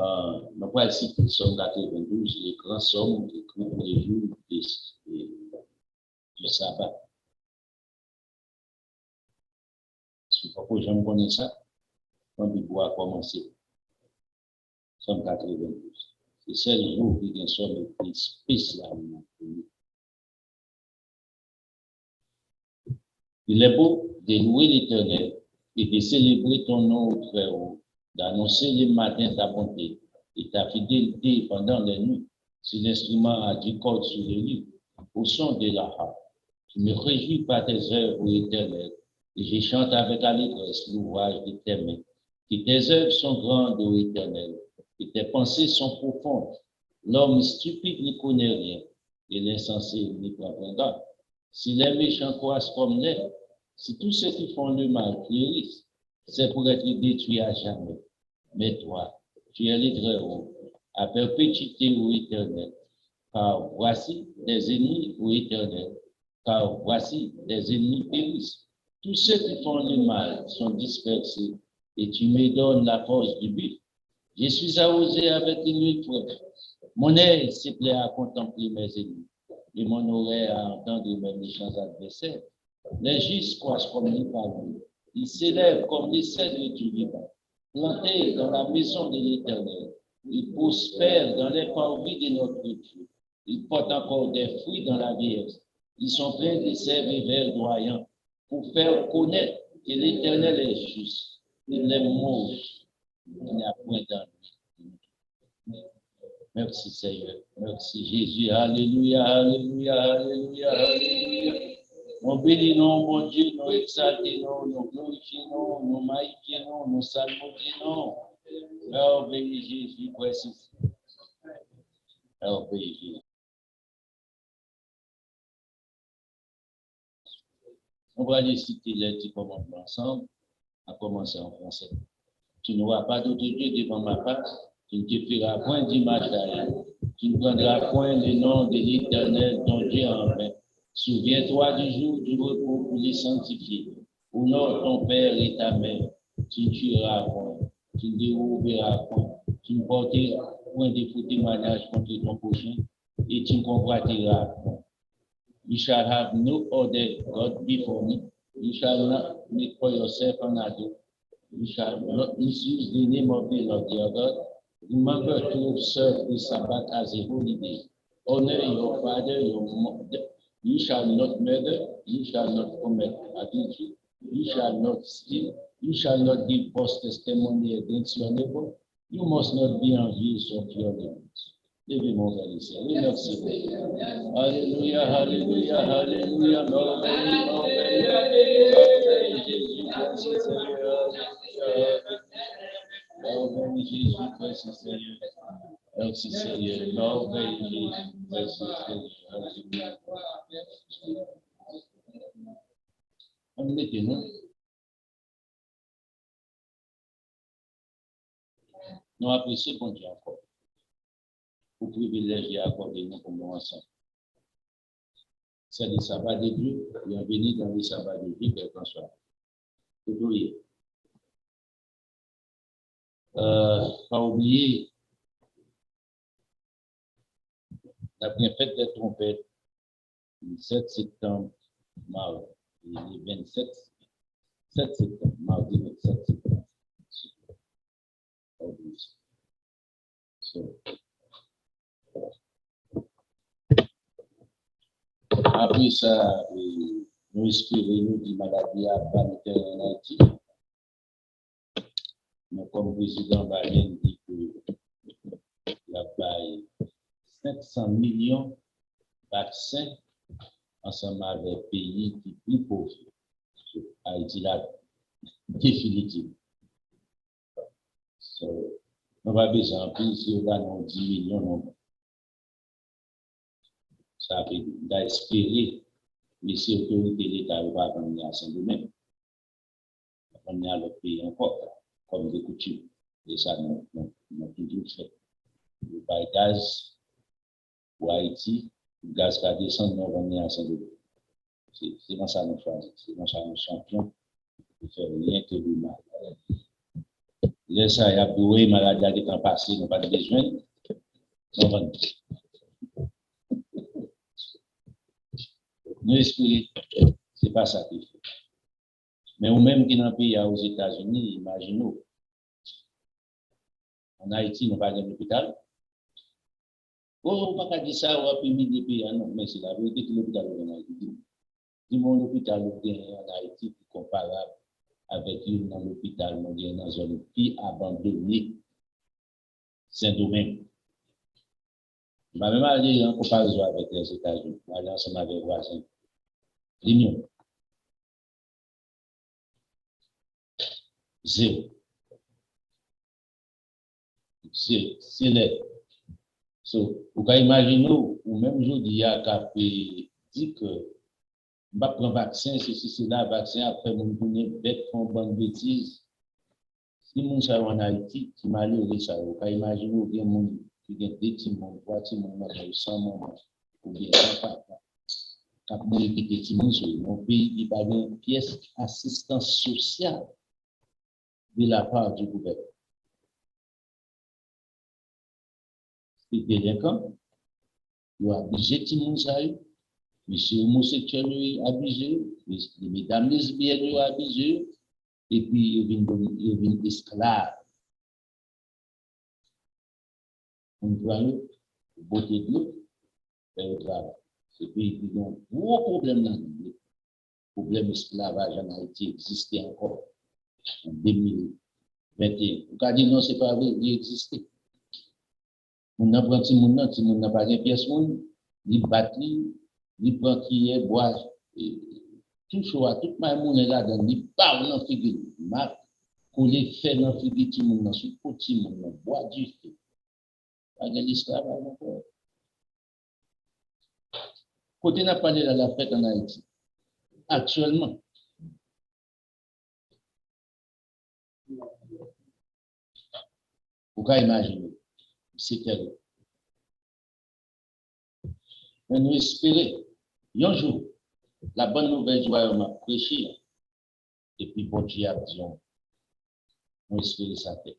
On va citer le Somme 92, les grands sommes, les grands jours du sabbat. Si pourquoi j'aime connaître ça, quand il doit commencer. Somme 92. C'est le jour qui est un somme plus spécialement pour nous. Il est beau de louer l'Éternel et de célébrer ton nom très haut, d'annoncer le matin ta bonté et ta fidélité pendant la nuit. C'est l'instrument à 10 cordes sur les livres, au son de la harpe. Je me réjouis par tes œuvres, Éternel, et je chante avec allégresse l'ouvrage de tes mains. Que tes œuvres sont grandes, ô Éternel, et tes pensées sont profondes. L'homme stupide n'y connaît rien, et l'insensé n'y prend point garde. Si les méchants croissent comme l'air, si tous ceux qui font le mal fleurissent, c'est pour être détruits à jamais. Mais toi, tu es le très haut, à perpétuité, ô Éternel, car voici des ennemis, ô Éternel, car voici des ennemis périssent. Tous ceux qui font le mal sont dispersés, et tu me donnes la force du but. Je suis arrosé avec une huile fraîche. Mon œil se plaît à contempler mes ennemis, et mon oreille à entendre mes méchants adversaires. Les justes croissent comme les palmiers. Ils s'élèvent comme les cèdres du Liban. Plantés dans la maison de l'Éternel, ils prospèrent dans les parvis de notre Dieu. Ils portent encore des fruits dans la vieillesse. Ils sont pleins de sève et verdoyants pour faire connaître que l'Éternel est juste. Il est moche. Il n'y a point d'ennui. Merci Seigneur. Merci Jésus. Alléluia, alléluia, alléluia, alléluia. On bénit non, mon Dieu, nous exaltons, nous glorifions, nous magnifions, nous saluons. Merveilleux Jésus, voici. Merveilleux Jésus. On va aller citer les 10 commandements ensemble, à commencer en français. Tu n'auras pas d'autre Dieu devant ma face, tu ne te feras point d'image d'ailleurs, tu ne prendras point le nom de l'Éternel, ton Dieu en vain. Souviens-toi du jour du repos pour les sanctifier. Honore ton père et ta mère. Tu ne tueras point, tu ne déroberas point, tu ne porteras point de faux témoignages contre ton prochain et tu ne convoiteras point. You shall have no other God before me. You shall not make for yourself an idol. You shall not misuse the name of the Lord your God. Remember to observe the Sabbath as a holy day. Honor your father, your mother. You shall not murder. You shall not commit adultery. You shall not steal. You shall not give false testimony against your neighbor. You must not be envious of your neighbors. Levez-moi vers le ciel. Merci. Alléluia, alléluia, alléluia. Merveille, merveille, Jésus, merci Seigneur. Merveille, Jésus, merci Seigneur. Merci Seigneur. Merveille, Jésus, merci Seigneur. On était nous. Nous apprécions bon Dieu encore. Pour privilégier accorder nous comme nous ensemble. C'est le sabbat de Dieu, bienvenue dans le sabbat de Dieu, quel qu'en soit. Pas oublier la bien fête des trompettes, le 7 septembre, mardi, le 27 septembre, mardi 27 septembre. So, après ça, nous espérons nous dit maladie à Banter en Haïti. Mais comme président Biden dit que il y a 500 millions de vaccins ensemble avec les pays qui sont plus pauvres. Haïti là, définitivement. So, on va besoin plus si on a 10 millions non. Ça fait d'espérer, mais si l'autorité de l'État va venir à Saint-Domingue, on est à l'autre pays encore, comme de coutume. Et ça, nous toujours fait. Le gaz pour Haïti, le gaz va descendre, nous venir à Saint-Domingue. C'est dans ça nous choisissons, c'est dans ça nous champions, de faire rien que du mal. Laisse ça, il y a pour eux, maladie qui est en passé, nous pas de besoin. Nous espérons, c'est pas ça qu'il faut. Mais ou même qui dans le pays aux États-Unis, imaginez-nous, en Haïti, nous pas d'hôpital. Oh, on va pas dire ça, on va plus des pays, non, mais c'est la vérité que l'hôpital en Haïti. Du monde l'hôpital en Haïti est comparable avec l'hôpital dans une zone qui abandonnée, Saint-Domingue. Je vais même aller en comparaison avec les États-Unis, aller ensemble avec les voisins. L'Union. Zéro. C'est l'aide. So, vous pouvez imaginer, ou même je dis à Capé, dit que je vais prendre vaccin, ceci, cela, vaccin, après, mon bonnet, bête, font bonne bêtise. Si mon chat en Haïti, qui m'a lu ça, vous pouvez imaginer, ou bien mon, qui vient des petits monde, trois petits monde, sans moment, ou bien sans papa. Quand mon équipe des petits monde, mon pays, il va avoir une pièce d'assistance sociale de la part du gouvernement. C'est délinquant, il a abusé de mon chat, monsieur homosexuel abusé, les mesdames lesbiennes abusé, et puis il vient esclave. On doit le beauté de l'eau, faire le travail. Et puis il y a un gros problème dans le problème esclavage en Haïti existait encore en 2021. Vous avez dit non, ce n'est pas vrai, il existait. On a pris si on n'a pas de pièce, il bâtit, il prend qui est, bois, tout choix, tout le monde est là, il parle dans la figure, marque, qu'on les fait dans la figure, tout le monde, sur le petit monde, bois du feu. Pas de l'esclavage encore. Côté n'a parlé de la fête en Haïti, actuellement, vous pouvez imaginer, c'est terrible. Mais nous espérons, un jour, la bonne nouvelle joie m'a prêché, et puis bon Dieu a dit, nous espérons ça fait.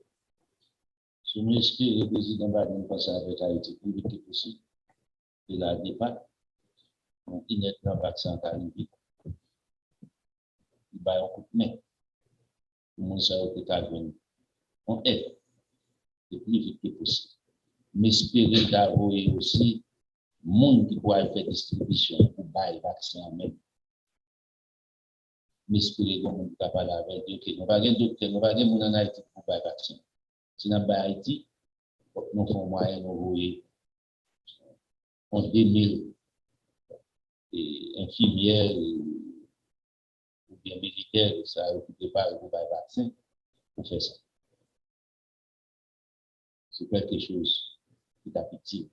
Si nous espérons que le président va nous passer avec Haïti pour le plus possible, et la débat, on est dans le vaccin arrivé. Il va y avoir un coup de main. Tout le monde sait que venir. On aide le plus vite que possible. Mais espérer d'avoir aussi le monde qui pourra faire distribution pour bailler le vaccin même. Mais espérer que le monde qui parler avec Dieu, que nous va pas docteur, nous va pas monde en Haïti pour bailler le vaccin. Si nous avons Haïti, nous faisons moyen de voyer en 2000 infirmières ou bien militaires, ça a occupé par le vaccin pour faire ça. C'est quelque chose qui est petit.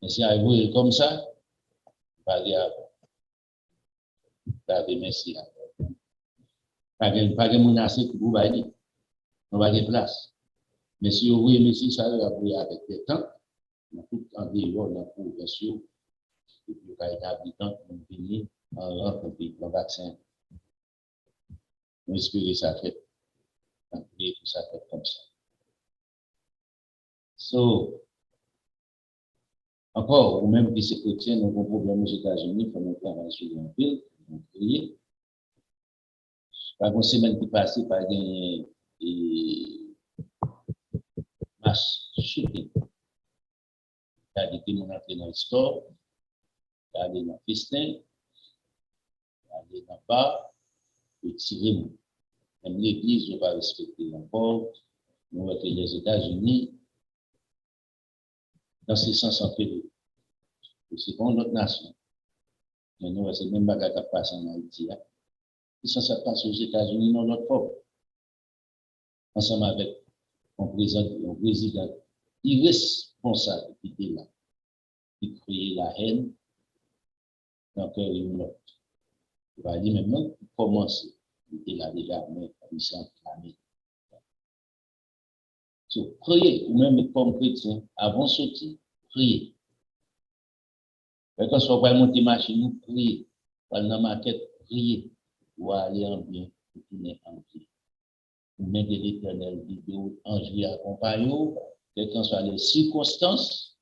Mais si arrive comme ça, pas grave. Merci. Pas de menace pour vous aller. On va de place. Mais si vous voulez, merci, ça va avec le temps. On tout en dehors, on a pour bien sûr, et puis on va établir tant qu'on finit en rentrant le vaccin. On espère ça fait. On prie que ça fait comme ça. So, encore, ou même qui se chrétien, nous avons un problème aux États-Unis, il faut nous travailler sur un pile, nous prier. Par une semaine qui passe, par une masse shooting. C'est-à-dire que nous entrons dans le store, aller dans le festin, aller dans le bar, et tirer. Même l'Église ne va pas respecter encore. Nous voyons que les États-Unis, dans ce sens, en fait, c'est pas notre nation. Mais nous, c'est même pas qui passe en Haïti. Ça se passe aux États-Unis, non, notre forme. Ensemble avec un président irresponsable qui était là, qui créait la haine dans le cœur de l'autre. Il va dire maintenant, il commence. Il était là déjà, mais il s'est enflammé. So, priez, ou même comme chrétien, avant de sortir, priez. Quand on va monter machine, priez. Dans la maquette, priez. Ou aller en bien, ou tourner en bien. mais de l'Éternel vidéo en accompagne, quelles qu'en soient les circonstances,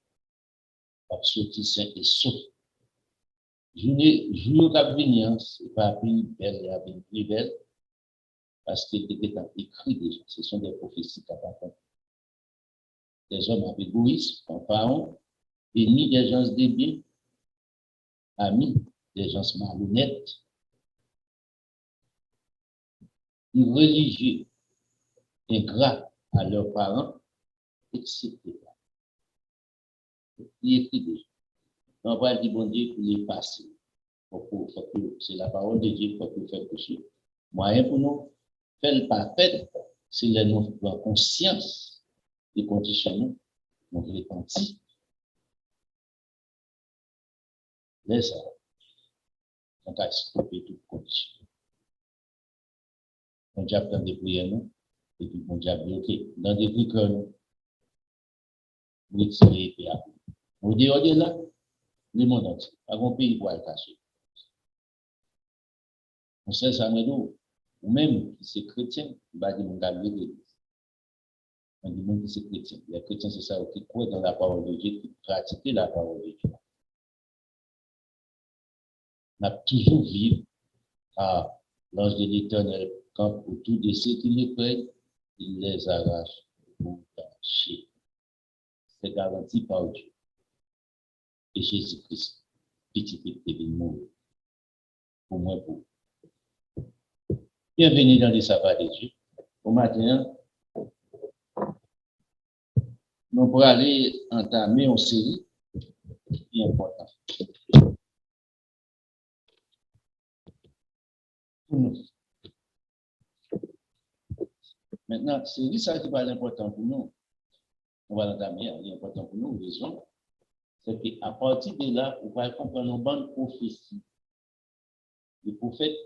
pour sortir sain et sauf. Jour cap venir, c'est pas plus belle, la vie plus belle, parce que c'était écrit déjà, ce sont des prophéties qui appartiennent. Des hommes avec égoïsme, fanfarons, ennemis des gens débiles, amis des gens malhonnêtes, religieux, ingrats à leurs parents, etc. Il écrit déjà. On va dire, bon Dieu, pour les passer. C'est la parole de Dieu pour nous faire pécher. Moyen pour nous, faire le parfait, c'est la conscience des conditions, nous repentir. Laisse ça. On va stopper toutes conditions. On diable dans des prières, nous, et puis on diable bloqué. Dans des prières, nous, vous retirez et après. On dit, au-delà, le monde entier, avant pays pour le cacher. On sait ça, mais nous, ou même si c'est chrétien, il va dire, on va l'église. On dit même que c'est chrétien. Les chrétiens, c'est ça, qui croient dans la parole de Dieu, qui pratiquent la parole de Dieu. On a toujours vu à l'ange de l'Éternel, quand autour de ceux qui les prennent, il les arrache pour tâcher. C'est garanti par Dieu. Et Jésus-Christ, petit petit mourir. Pour moi, pour. Bienvenue dans les sabbats de Dieu. Au matin, nous pourrons aller entamer une série qui est importante pour nous. Maintenant, série ça qui va être important pour nous. On va l'entamer, elle est important pour nous, raison. C'est qu'à partir de là, on va comprendre nos bonnes prophéties. Les prophètes,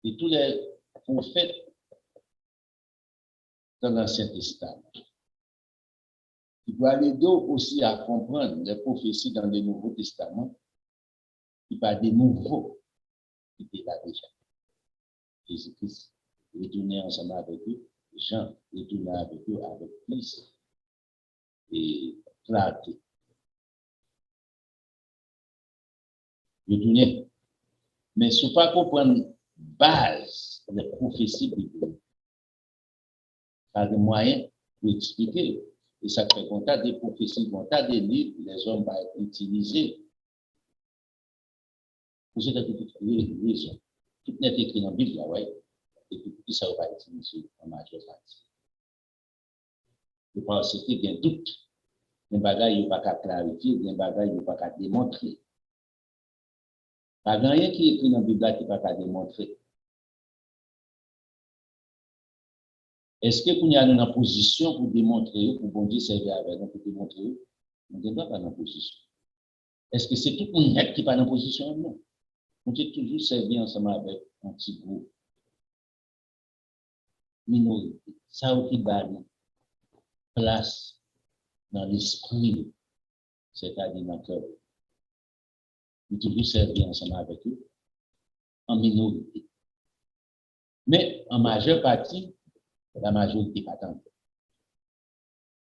et tous les prophètes dans l'Ancien Testament. Il va aider aussi à comprendre les prophéties dans le Nouveau Testament. Il va des nouveaux qui étaient là déjà. Jésus-Christ retourner ensemble avec eux, Jean retourner avec eux avec plus et clarté. Retourner. Mais si on ne pas comprendre base des prophéties bibliques, pas de moyens pour expliquer. Et ça fait qu'on a des prophéties, qu'on a des livres, les hommes vont utiliser. Pour cette raison, tout n'est écrit dans la Bible, là, ouais. Et puis, ça va être utilisé en majeure partie. Je pense qu'il y a un doute. Les bagages, il n'y a pas qu'à clarifier, les bagages, il n'y a pas qu'à démontrer. Pas rien qui est écrit dans la Bible qui n'est pas qu'à démontrer. Est-ce que vous êtes dans position pour démontrer, pour bon Dieu servir avec nous, pour démontrer, on ne doit pas dans position. Est-ce que c'est tout le monde qui n'est pas dans position? Non. On peut toujours servir ensemble avec un petit groupe. Minorité. Ça qui va place dans l'esprit, c'est-à-dire dans le cœur. On peut toujours servir ensemble avec eux en minorité. Mais en majeure partie, la majorité pas tant.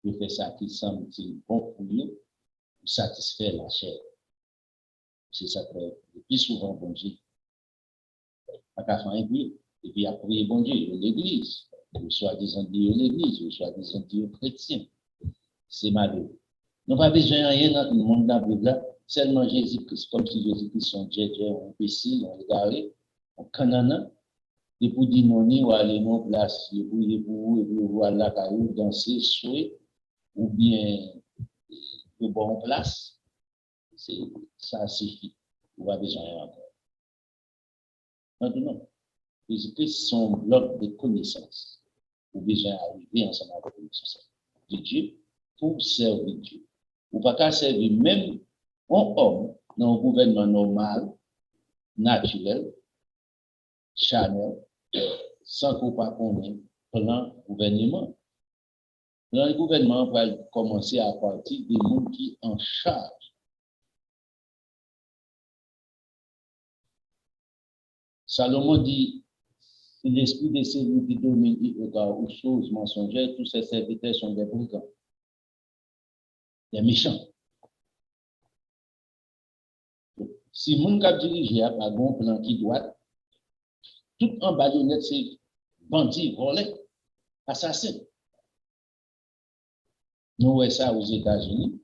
Je fais ça qui semble bon pour eux, pour satisfaire la chair. C'est ça que le plus souvent, bon Dieu, à faire un peu, et puis après, bon Dieu, l'église, ou soi-disant Dieu l'église, ou soi-disant Dieu chrétien. C'est malheureux. Nous n'avons pas besoin de rien dans le monde de la Bible, seulement Jésus-Christ, comme si Jésus-Christ sont Dieu, on imbécile, on égaré, on canana, et pour dire non, ou aller non place, et pour voir la caillou, danser, souhait, ou bien de bonne place, ça suffit. On va besoin de rien encore. Maintenant, Jésus-Christ son bloc de connaissances. Ou besoin d'arriver ensemble avec la connaissance de Dieu pour servir Dieu. Ou pas qu'à servir même un homme dans un gouvernement normal, naturel, charnel, sans qu'on pas connaître plan gouvernement. Dans le gouvernement va commencer à partir des gens qui en charge. Salomon dit, C'est l'esprit de celui qui domine aux choses mensongères, tous ces serviteurs sont des brigands, des méchants. Si mon cap dirigé a pas bon plan qui doit, tout en baïonnette, c'est bandits, volés, assassins. Nous voyons ça aux États-Unis,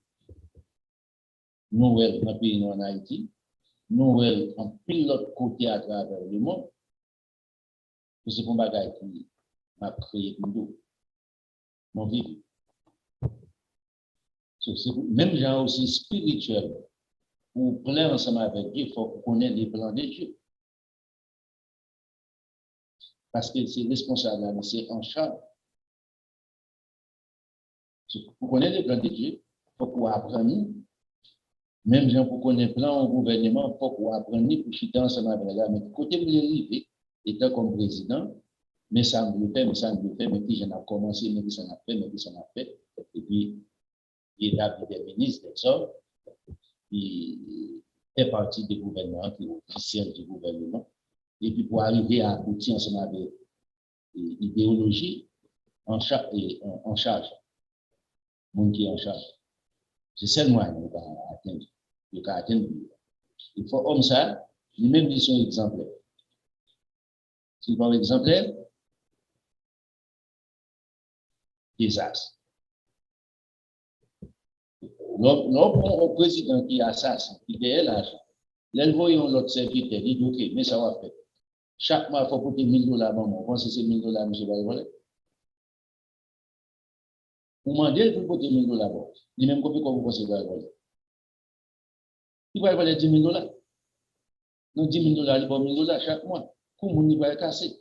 nous voyons dans le pays en Haïti, nous voyons en pile l'autre côté à travers le monde. C'est pour bagaille qui m'a créé pour nous, mon vivre. Même gens aussi spirituels, pour plaire ensemble avec Dieu, il faut connaître les plans de Dieu. Parce que c'est responsable, c'est en charge. Pour connaître les plans de Dieu, il faut qu'on apprenne. Même gens pour connaître le plan au gouvernement, il faut qu'on apprenne pour chuter ensemble avec là. Mais côté de l'arrivée, étant comme président, mais ça me le fait, mais ça me le fait, mais puis j'en ai commencé, mais puis ça m'a fait, mais puis ça m'a fait. Et puis, il a des ministres, des hommes, qui fait partie du gouvernement, qui est officiel du gouvernement. Et puis, pour arriver à aboutir ensemble avec l'idéologie en charge, monde qui est en charge. C'est seulement qui peut atteindre. Il faut atteindre. Il faut comme ça, lui-même ils sont exemplaires. S'ils sont exemplaires, désastre. Lorsqu'on président qui assassine, qui est l'argent, là, voyons l'autre serviteur, il dit OK, mais ça va faire. Chaque mois, il faut coûter $1000, bon, on pense que c'est $1000, monsieur Valvolet. Vous demandez pour coûter $1000, bon. Il même combien vous pensez Valvolet. Il va valer $10,000. Non, $10,000, il va $1,000 chaque mois. Comment il va casser?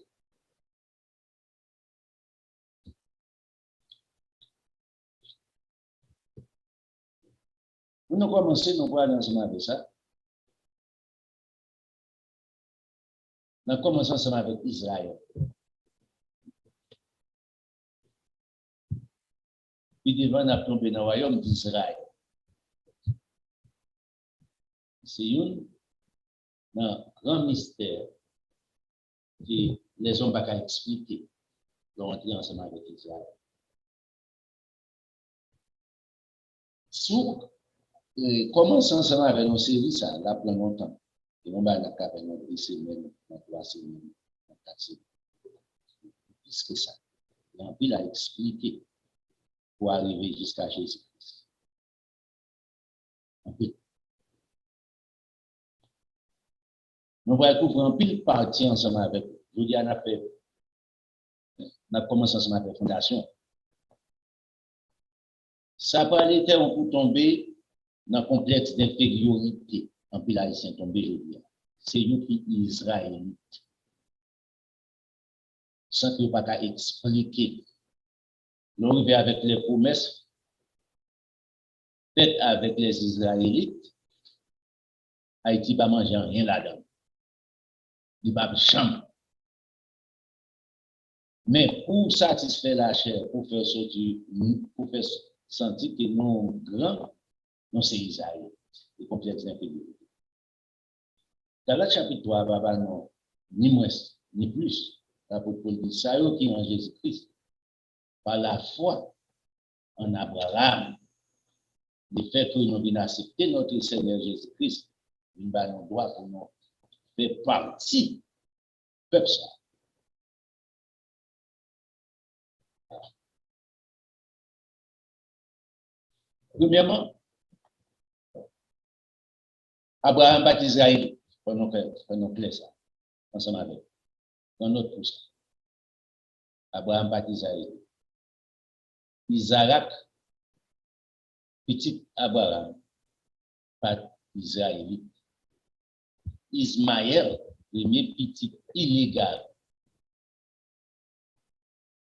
Nous avons commencé, nous allons ensemble avec ça. Nous avons commencé ensemble avec Israël. Puis devant, nous avons tombé dans le royaume d'Israël. C'est un grand mystère que les hommes ne peuvent pas expliquer. Nous rentrons ensemble avec Israël. Sous commençons ensemble avec nos séries, ça, là, plein longtemps. Et on va la faire dans semaines, dans 3 semaines, dans 4 semaines. Plus que ça. Et on peut l'expliquer pour arriver jusqu'à Jésus-Christ. On peut. Nous allons couvrir un pile partie ensemble avec eux. Je dis, on a commencé ensemble avec la fondation. Ça peut aller on peut tomber dans le complexe d'infériorité. En pile haïtien tombé, je dis. C'est nous qui Israélites. Sans que vous ne pas expliquer. Nous arrivons avec les promesses faites avec les Israélites. Haïti ne va manger rien là-dedans. Il va pas chambre. Mais pour satisfaire la chair, pour faire sentir que nous grands, nous c'est Israël, le complexe d'infériorité. Dans le chapitre 3, papa, non, ni moins, ni plus. L'apôtre Paul dit ça, qui est en Jésus-Christ, par la foi en Abraham, le fait que nous avons accepté notre Seigneur Jésus-Christ, nous avons droit pour nous faire partie peuple ça. Premièrement, Abraham baptise Israël, prenons clair ça, ensemble avec, dans notre pouce. Abraham baptise Israël. Isaac, petit Abraham, baptise Israël. Ismaël, premier petit illégal.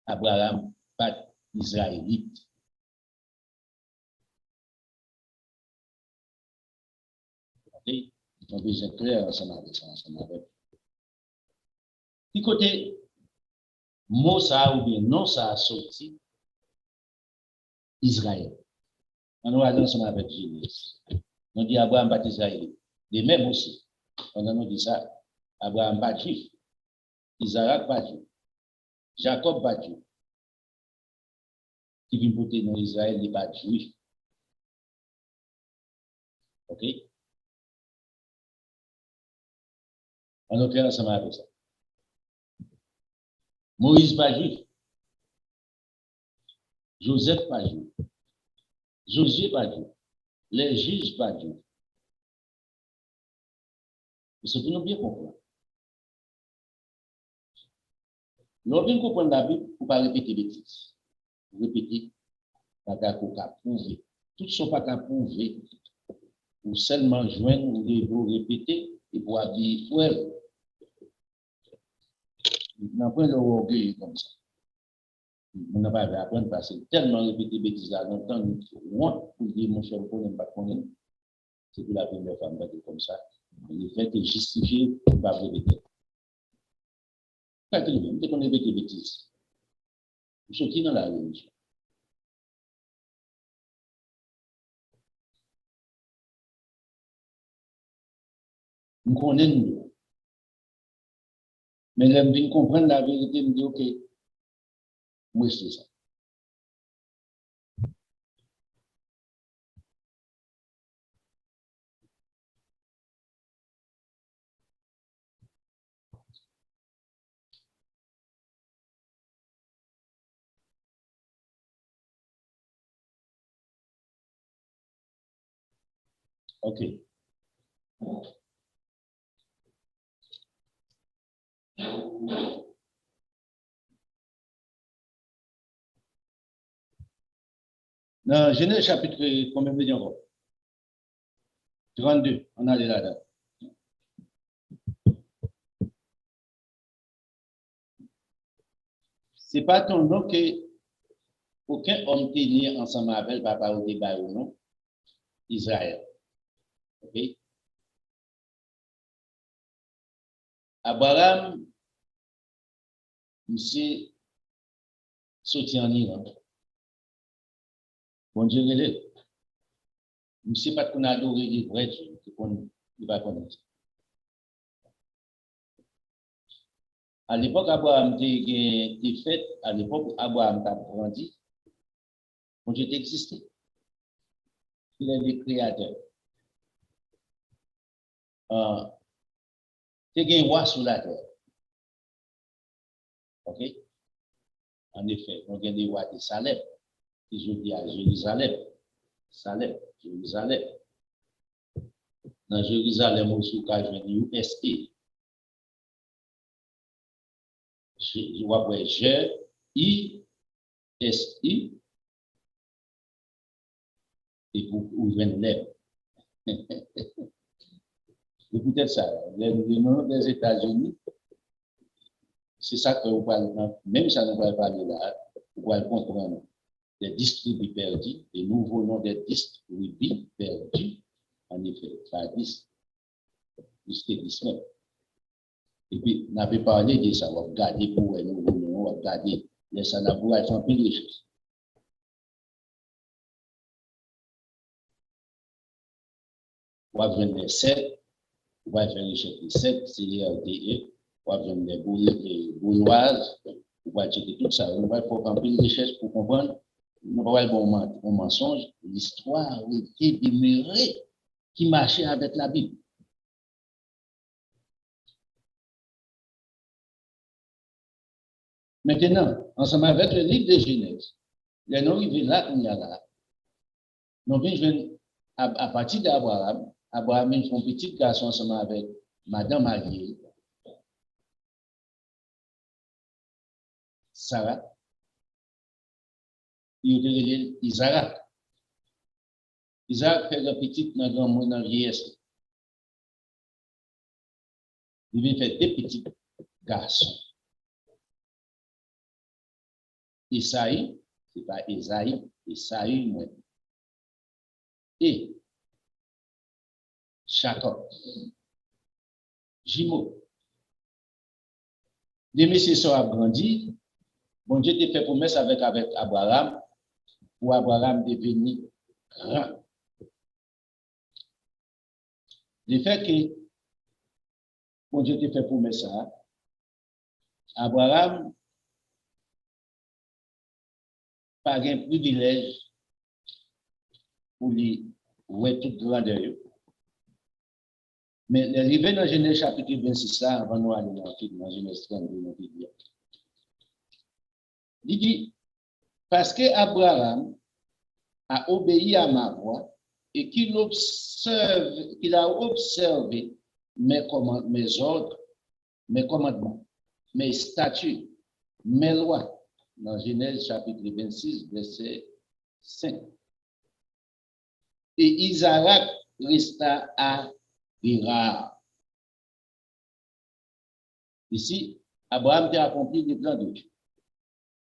Abraham, baptise Israélite. On besoin clair ensemble avec ça, ensemble avec. Du côté, mot ça ou bien non ça a sorti, Israël. On va aller ensemble avec Jésus. On dit Abraham baptise Israël. De même aussi, quand on dit ça, Abraham baptise juif. Isaac pas Dieu. Jacob pas Dieu. Qui vient porter dans Israël, il n'est pas juif. OK? On a fait ensemble avec ça. Moïse pas juif. Joseph pas juif. Josué pas juif. Les juges pas juif. C'est pour nous bien comprendre. Nous bien comprendre la Bible pour ne pas répéter bêtises. Répéter, pas qu'à prouver. Tout ce pas qu'à prouver, ou seulement joindre, ou devons répéter, et pour dire, ouais, on pas l'orgueil comme ça. On n'a pas à apprendre parce que tellement répéter bêtises là longtemps, moi, pour dire, mon cher, on n'aime pas connaître. C'est pour la première femme comme ça. Le fait est justifié pour ne pas répéter. Quand tu veux, on répète des bêtises. Vous sortez dans la religion. Nous connaissons nous. Mais là, je comprendre la vérité, je dis, OK, moi, c'est ça. OK. Dans Genèse chapitre, combien de encore? 32, on a là-dedans. C'est pas ton nom que aucun homme t'est né ensemble avec papa ou débat ou non, Israël. OK? Abraham, monsieur, sorti en Iran. Bon Dieu, monsieur, pas qu'on a adoré les vrais Dieu, qu'on ne va pas connaître. À l'époque, Abraham était fait, à l'époque, Abraham a grandi, bon Dieu existé. Il est le créateur. C'est un roi sur la terre. OK? En effet, on a des rois de Salem, qui je dis à Jérusalem. Salem, Jérusalem. Dans Jérusalem, on sous cas de USA. Je vois pour G-I-S-I et pour ouvrir une lèvre. C'est peut-être ça. Le nom des États-Unis, c'est ça que vous parlez, même ça ne va pas parler là, vous pouvez comprendre des distributs perdus, des nouveaux noms des distributs perdus, en effet, ça existe, distribution. Et puis, on avait parlé de ça, on va regarder pour les nouveaux noms, on va regarder les salabous, elles font plus de choses. On va venir les 7, on va faire les chefs de 7, c'est les LDE, on va venir les gauloises, on va checker tout ça, on va faire un peu de recherche pour comprendre. On va voir un mensonge, l'histoire était demeurée qui marchait avec la Bible. Maintenant, ensemble avec le livre de Genèse, les noms arrivés là, on y a là. Nous venons à partir d'Abraham, Abraham est un petit garçon ensemble avec Madame Marie, Sarah, il y a Isaac. Isaac fait le petit dans le grand monde dans la vieillesse. Il vient faire des petits garçons. Isaïe, ce n'est pas Isaïe, Isaïe, moi. Et Jacob, jumeaux. Les messieurs sont agrandis. Bon Dieu t'a fait promesse avec Abraham, pour Abraham devenir grand. Le fait que bon Dieu t'a fait promesse ça, Abraham pas un privilège pour lui voir toute grandeur. Mais l'arrivée dans Genèse chapitre 26, là, avant nous aller dans Genèse 32, il dit, parce que Abraham a obéi à ma voix et qu'il a observé mes ordres, mes commandements, mes statuts, mes lois, dans Genèse chapitre 26, verset 5. Et Isaac resta à Guérard. Ici, Abraham a accompli le plan de Dieu.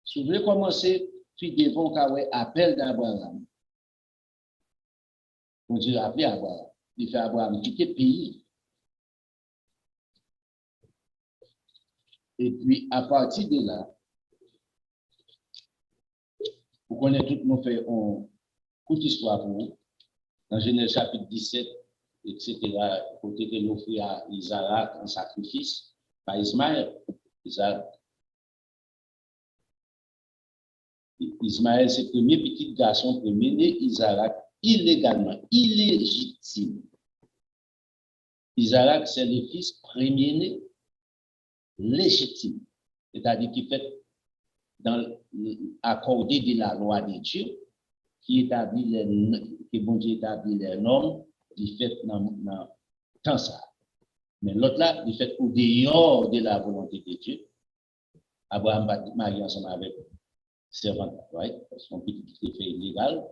Si vous voulez commencer, puis devant qu'il appel d'Abraham, on dit appeler Abraham, il fait Abraham quitter le pays. Et puis, à partir de là, vous connaissez tout, nous fait une courte histoire pour vous. Dans Genèse chapitre 17, etc., côté que l'offrir à Isaac en sacrifice, par Ismaël. Ismaël, c'est le premier petit garçon, premier-né, Isaac, illégalement, illégitime. Isaac, c'est le fils premier-né, légitime, c'est-à-dire qui fait accordé de la loi de Dieu, qui établit que bon Dieu établit les normes, il fait dans temps ça. Mais l'autre là, il fait au dehors de la volonté de Dieu. Abraham va marier ensemble avec servante, son petit qui fait illégal.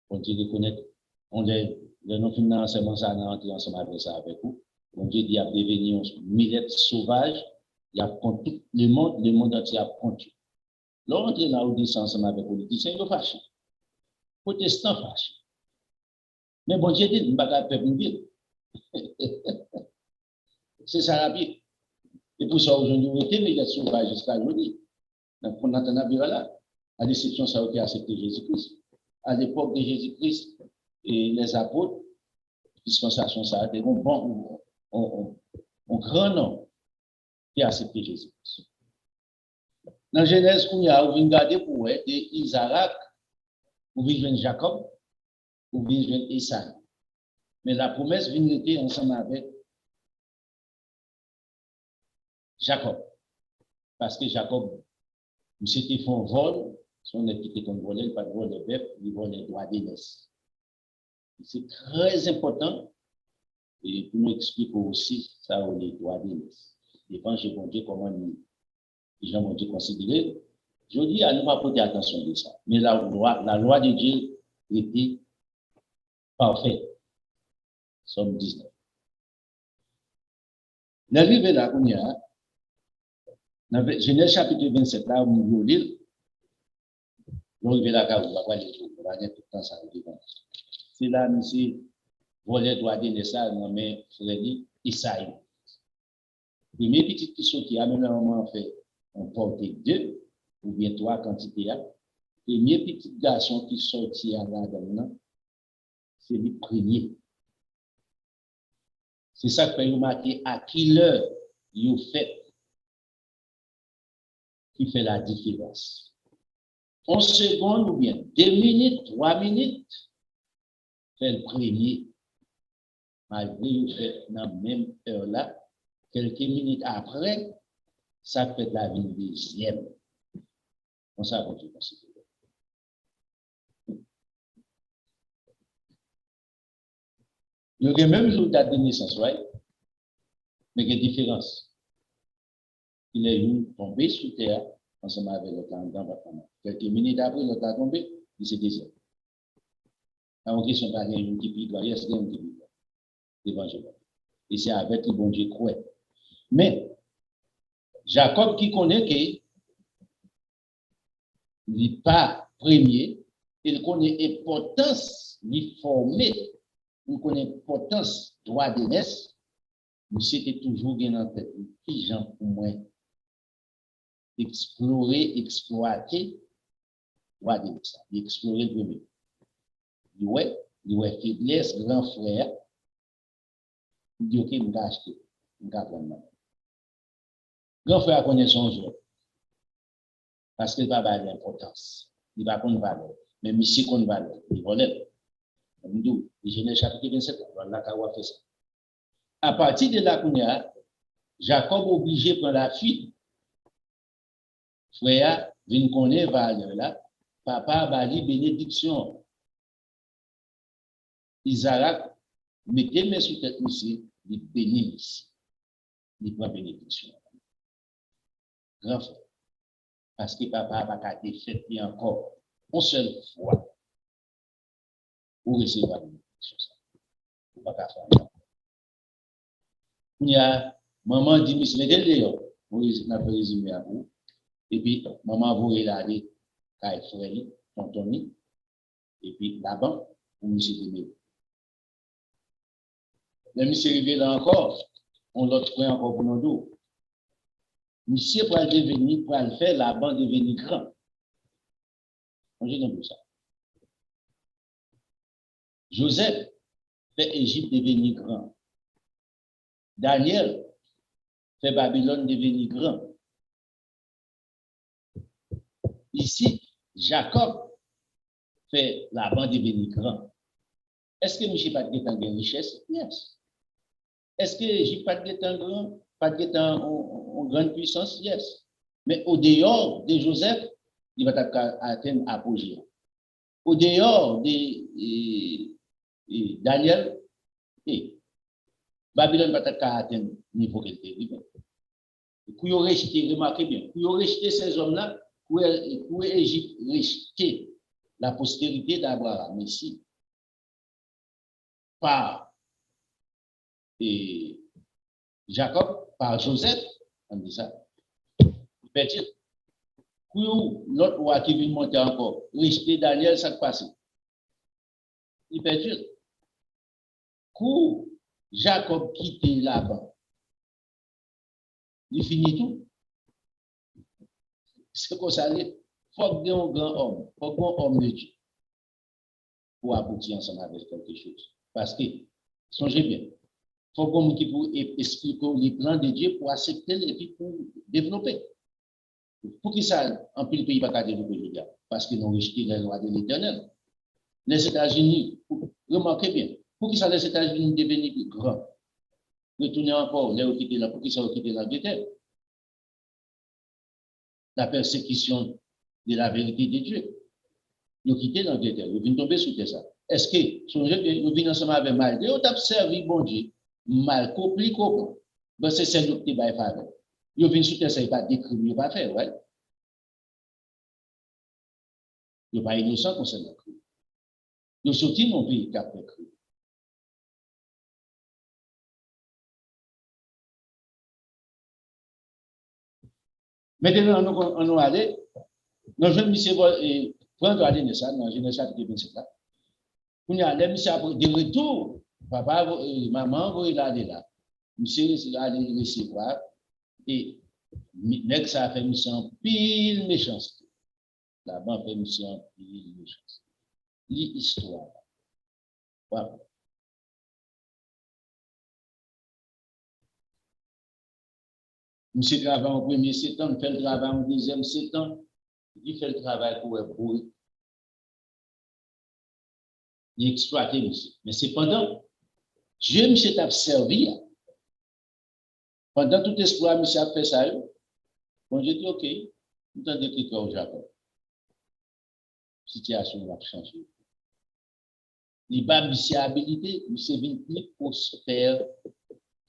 Bon Dieu reconnaît, on est le non financement ça n'a entré ensemble avec ça avec vous. Bon Dieu dit à devenir une millette sauvage, il a contre tout le monde entier a contre. L'autre là où descend ensemble avec les politiciens, ils sont fâchés. Protestants fâchés. Mais bon Dieu dit, pas capable peuple dire. C'est ça la vie. Et pour ça, aujourd'hui, on était millette sauvage jusqu'à aujourd'hui. Donc, on a un là, à l'exception ça a été accepté Jésus-Christ. À l'époque de Jésus-Christ et les apôtres, dispensation ça a été un grand nom qui a accepté Jésus-Christ. Dans Genèse, on a regardé pour Isaac, pour vivre Jacob, pour vivre Esaü. Mais la promesse vient ensemble avec Jacob. Parce que Jacob, c'était fait un vol, son équité qu'on volait, pas de vol de bœuf, il vole les droits d'aînesse. C'est très important, et pour nous expliquer aussi ça, les droits d'aînesse. Dépend chez bon Dieu comment les gens vont Dieu considérer. Je dis à nous pas porter attention de ça. Mais la loi de Dieu était parfaite. Somme 19. L'arrivée là, on y a, dans Genèse chapitre 27, là, où nous lisons, l'arrivée là, on va voir les jours, on va tout le temps ça. C'est là, monsieur, volet droit d'aînesse, mais Frédéric Esaü. Première petite question qui a même un moment fait, on porte deux ou bien trois quantités. Premier petit garçon qui sortit à la dedans, c'est le premier. C'est ça que fait remarquer à qui l'heure il fait qui fait la différence. 11 secondes ou bien 2 minutes, 3 minutes, fait le premier. Malgré le fait dans la même heure là, quelques minutes après, ça fait la vie deuxième. On ça va dire. Il y a même jour date de naissance, right? Mais il y a une différence. Il est une tombé sous terre ensemble avec le temps dans votre main. Quelques minutes après, le temps tombé, il s'est désert. Alors, question pas une qui pique, il y a une qui pique. L'évangile. Et c'est avec le bon Dieu croit. Mais, Jacob qui connaît qu'il n'est pas premier, il connaît l'importance de former, il connaît l'importance droit d'aînesse, mais c'était toujours bien en tête. Qui j'en pour moi explorer, exploiter droit d'aînesse. Explorer le premier. Il y a faiblesse, grand frère. Il dit, OK, je vais acheter. Je vais prendre. Grand frère connaît son jeu. Parce qu'il va avoir l'importance. Il va prendre valeur. Mais monsieur qu'on valeur, il volait. Nous, le Genèse chapitre 27, voilà qu'on fait ça. À partir de là, Jacob obligé de prendre la fuite. Frère, vient connaître valeur là. Papa va dire bénédiction. Isaac, mettez mes sous tête ici, il bénit ici. Il prend bénédiction. Grand frère. Parce que papa va pas fait encore une seule fois pour recevoir une bénédiction. Il ne pas faire. Il y a maman dit, mais c'est d'ailleurs, on a résumé à vous. Et puis, maman vous regarder, quand frère, tonton, et puis là-bas, on monsieur Démé. Le monsieur arrivé là encore, on l'autre point encore pour nous deux. Monsieur pour devenir, pour le faire, là-bas devenir grand. On dit comme ça. Joseph fait Égypte devenir grand. Daniel fait Babylone devenir grand. Ici, Jacob fait Laban devenir grand. Est-ce que M. pas de richesse? Yes. Est-ce que Égypte pas de grand, pas de en grande puissance? Yes. Mais au dehors de Joseph, il va atteindre apogée. Au dehors de Daniel, Babylone va atteindre niveau qu'il était. Pour y rejeter, remarquez bien, pour y rejeter ces hommes-là, pour Égypte rejeter la postérité d'Abraham ici, par Jacob, par Joseph, on dit ça. Peut-être, pour l'autre roi qui vient monter encore, rejeter Daniel, ça passe. Il peut dire, pour Jacob quitter là-bas, il finit tout. C'est comme ça, il faut qu'il y ait un grand homme, il faut qu'il y ait un homme de Dieu pour aboutir ensemble avec quelque chose. Parce que, songez bien, il faut qu'on explique les plans de Dieu pour accepter et puis pour développer. Pour qui ça, en plus, le pays va pas développer le diable? Parce qu'ils ont rejeté les lois de l'Éternel. Les États-Unis, remarquez bien, pour qui ça, les États-Unis deviennent plus grands? Retournez encore, les occupés là, pour qui ça occupé l'Angleterre? La persécution de la vérité de Dieu. Ils ont quitté l'Angleterre, ils viennent tomber sous ça. Est-ce que, songez bien, nous venons ensemble avec mal, ils ont servi, bon Dieu, mal, compris, comment? Ben, c'est celle qui va faire. Ils viennent sous ça, ils pas décrire, ils pas faire, ouais. Ils pas innocents concernant le crime. Ils sont sortis non plus, cap de crime. Maintenant, on va aller, nous je me prendre aller ça, dans Genèse chapitre 27 là. On y a les monsieur de retour, papa, maman, vous il aller là. Monsieur aller recevoir et mec ça a fait mission pile méchanceté. Là-bas fait mission pile méchanceté. L'histoire. Voilà. Monsieur travaille en premier 7 ans, fait le travail en deuxième 7 ans, il fait le travail pour exploiter monsieur. Mais cependant, Dieu monsieur t'a servi. Pendant tout exploit, monsieur a fait ça. Bon, j'ai dit, OK, nous avons décrit au Japon. Situation va changer. Il va monsieur habilité, monsieur vient plus prospère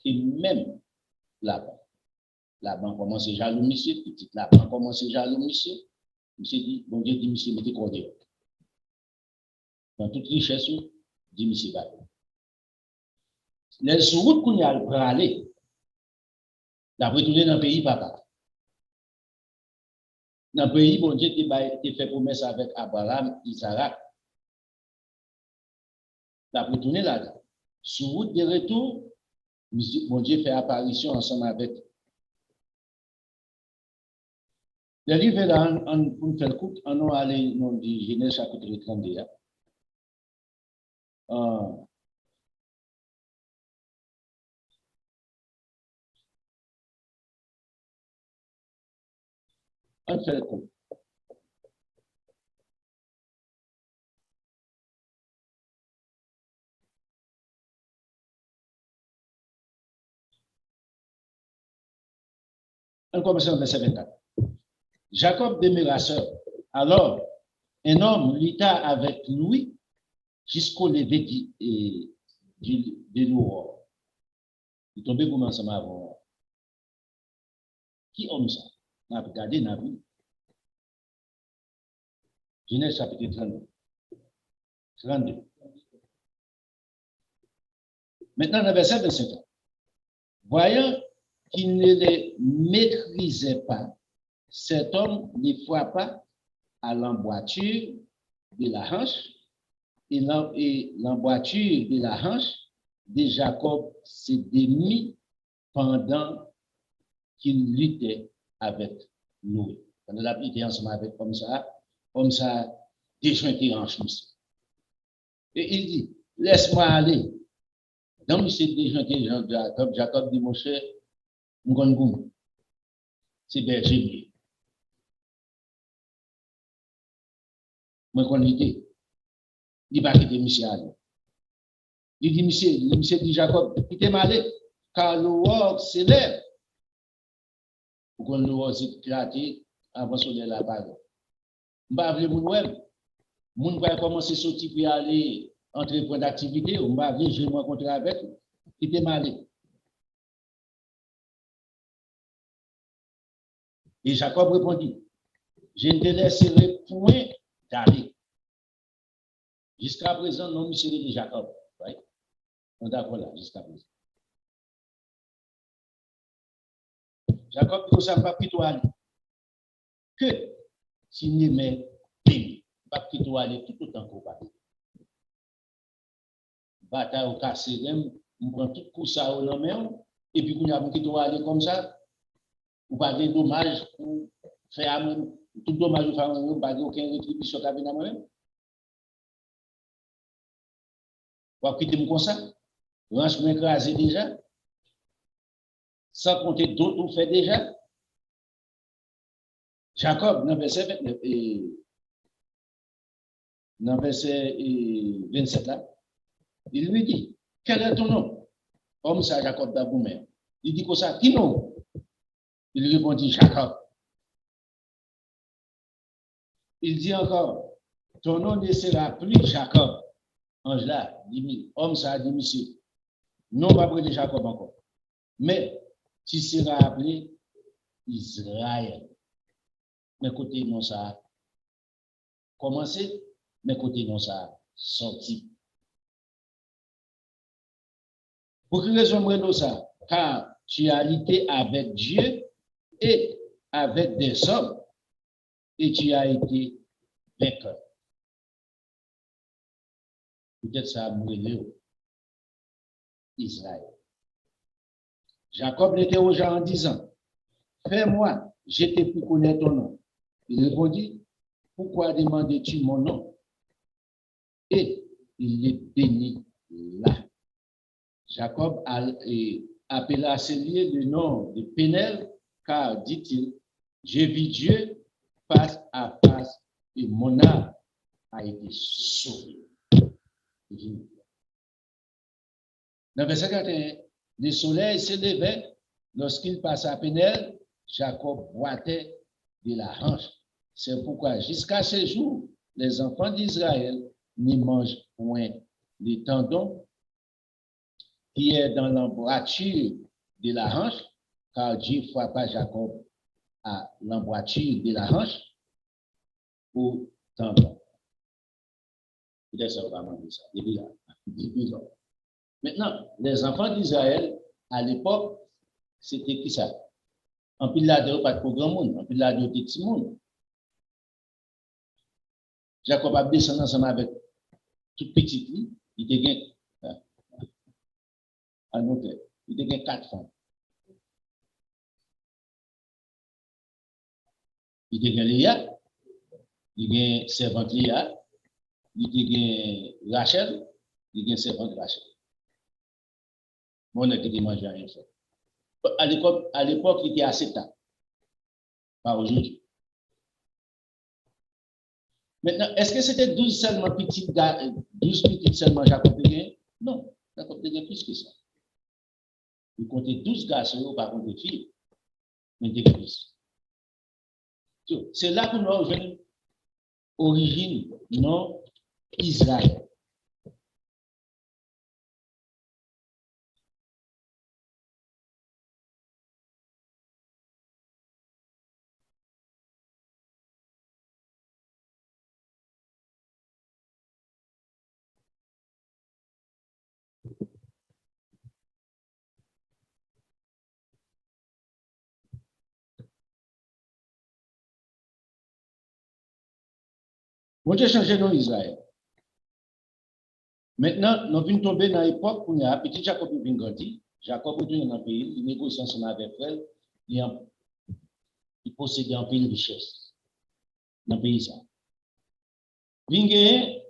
que même là-bas. Là-bas, commence à jaloux, monsieur, petit là-bas, commence à jaloux, monsieur. Monsieur dit, bon Dieu dit, monsieur, mettez quoi dehors. Dans toute richesse, dit monsieur, bah. Les routes qu'on y a pour aller, d'après retourner dans le pays, papa. Dans le pays, bon Dieu, qui fait promesse avec Abraham, Isaac. D'après retourner là, sur route de retour, bon Dieu fait apparition ensemble avec. Le livre là, on fait le coup, on va aller dans Genèse chapitre 32. On fait le coup. On commence au verset 24. Jacob demeura seul. Alors, un homme lutta avec lui jusqu'au lever de l'aurore. Il tombait comme ensemble avant. Qui homme ça? On a regardé, on a vu. Genèse chapitre 32. 32. Maintenant, le verset 27. Voyant qu'il ne les maîtrisait pas, cet homme ne frappa à l'emboîture de la hanche et l'emboîture de la hanche de Jacob se démit pendant qu'il luttait avec Noé. Pendant la pluie, il était ensemble avec comme ça, déjointé en hanche. Et il dit, laisse-moi aller. Donc, il s'est déjointé Jacob. Jacob dit, mon cher, c'est berger. Moi, quand il dit, il va quitter monsieur aller. Il dit, monsieur dit, Jacob, quittez malé, car l'aurore s'élève. Pour qu'on l'aurore s'éclate avant de soleil la bague. Je ne vais pas vous web. Moun va commencer à sortir pour aller entrer point d'activité. On va venir, je vais me rencontrer avec, quittez malé. Et Jacob répondit, je ne te laisserai point d'aller. Jusqu'à présent, non, monsieur de Jacob. Right? On est d'accord là, jusqu'à présent. Jacob dit, ça ne va pas plutôt aller. Que s'il ne met pays, pas plutôt aller tout autant qu'on va. Bataille au cassé, on prend tout coup ça au nom, et puis on a plutôt aller comme ça, ou pas de dommages pour faire tout dommage au faire, on pas aucune rétribution à venir moi-même. Ou quitter comme ça, range moi écrasé déjà, sans compter d'autres ou fait déjà. Jacob, dans verset 27 là, il lui dit, quel est ton nom? Comme ça, Jacob d'Aboumé. Il dit comme ça, qui nom? Il répondit, Jacob. Il dit encore, ton nom ne sera plus Jacob. Ange là, homme ça, dit monsieur. Non, pas appelé Jacob encore. Mais tu seras appelé Israël. Mais côté non ça commencé, mais côté non ça sorti. Pour quelle raison moi ça? Car tu as lutté avec Dieu et avec des hommes et tu as été vainqueur. Peut-être ça a brûlé Israël. Jacob l'interrogea en disant, fais-moi, je t'ai pu connaître ton nom. Il répondit, pourquoi demandes-tu mon nom? Et il les bénit là. Jacob appela ce lieu le nom de Pénel, car, dit-il, j'ai vu Dieu face à face et mon âme a été sauvée. Dans le verset 41, le soleil s'élevait lorsqu'il passa à Pénel, Jacob boitait de la hanche. C'est pourquoi jusqu'à ce jour, les enfants d'Israël ne mangent point le tendon qui est dans l'emboîture de la hanche, car Dieu frappa Jacob à l'emboîture de la hanche au tendon. Peut-être ça va manger ça. Depuis là. Maintenant, les enfants d'Israël, à l'époque, c'était qui ça? En pile là, de pas de grand monde, en pile là, de petit monde. Jacob a descendu ensemble avec toute petite vie, il était gain, à notre, il était gain 4 femmes. Il était gain Léa, il était gain servante Léa, il était gain Rachel, il était gain servante Rachel. Mon équipe mange rien fait. À l'époque, il était acceptable. Pas aujourd'hui. Maintenant, est-ce que c'était 12 seulement petites, 12 petites seulement Jacob de gain? Non, Jacob de gain plus que ça. Il comptait 12 garçons, par contre, des filles, mais des plus. C'est là que nous avons origine, non Israël. Bon Dieu changé dans Israël. Maintenant, nous venons tomber dans l'époque où il y a petit Jacob vient grandir. Jacob est dans le pays, il négocie ensemble avec elle, il possédait un pays de richesse dans le pays. Vingé,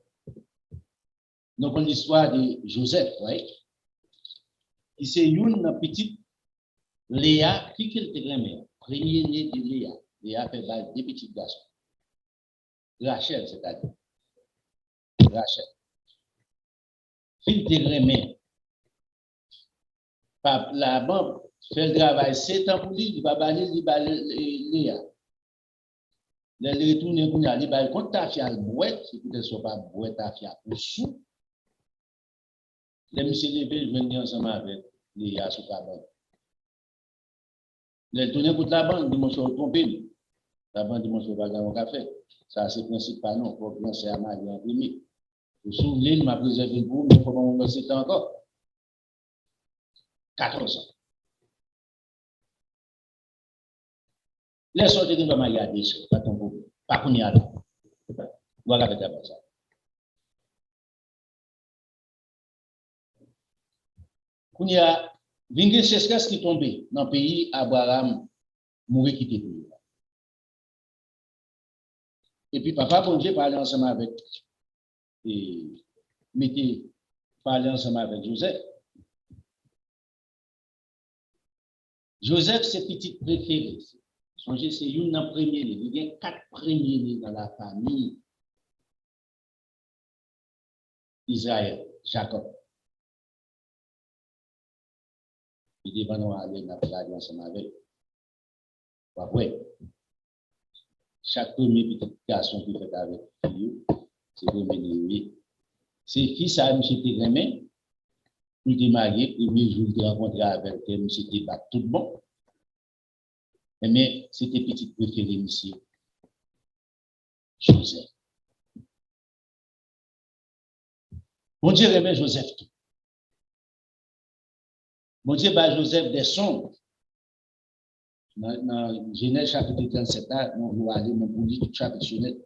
nous connaissons l'histoire de Joseph, right? Qui c'est une petite Léa, qui est le grand-mère? Premier né de Léa. Léa fait deux petits garçons. Rachel, c'est-à-dire. Rachel. Fille de grand-mère. La banque fait le travail 7 ans pour lui, il va baler Léa. Il retourne, il va contre ta fille à boîte, si peut-être soit pas boîte ta fille pour sous. Les monsieur levé, je venais ensemble avec Léa sur la banque. Il retourne contre la banque, il m'a trompé. La banque, il m'a pas dans café. Ça, c'est principal, non, pour penser à ma vie en premier. Je suis souviens, il m'a préservé pour, mais il faut qu'on me cite encore. 14 ans. Les sorties de ma garder, pas ton problème. Pas qu'on y a. Voilà avec la ça. Qu'on y a, Vingé Seskas qui tombé dans le pays, Abraham mourir quitté le pays. Et puis, papa, bon Dieu, parlait ensemble avec, et mettez, parlait ensemble avec Joseph. Joseph, c'est petit préféré. Songez, c'est une dans premier né. Il y a 4 premiers nés dans la famille Israël, Jacob. Il dit, nous aller dans la ensemble avec. Ouais. Chaque premier petit garçon qui fait avec lui, c'est le premier. C'est fils à M. Tégremé, il est marié, premier jour de rencontrer avec M. Tébat, tout bon. Mais c'était petit préféré, monsieur Joseph. Bon Dieu remet Joseph tout. Bon Dieu bat Joseph des songes. Dans Genèse chapitre 37, là, on va aller pour lire tout chapitre Genèse.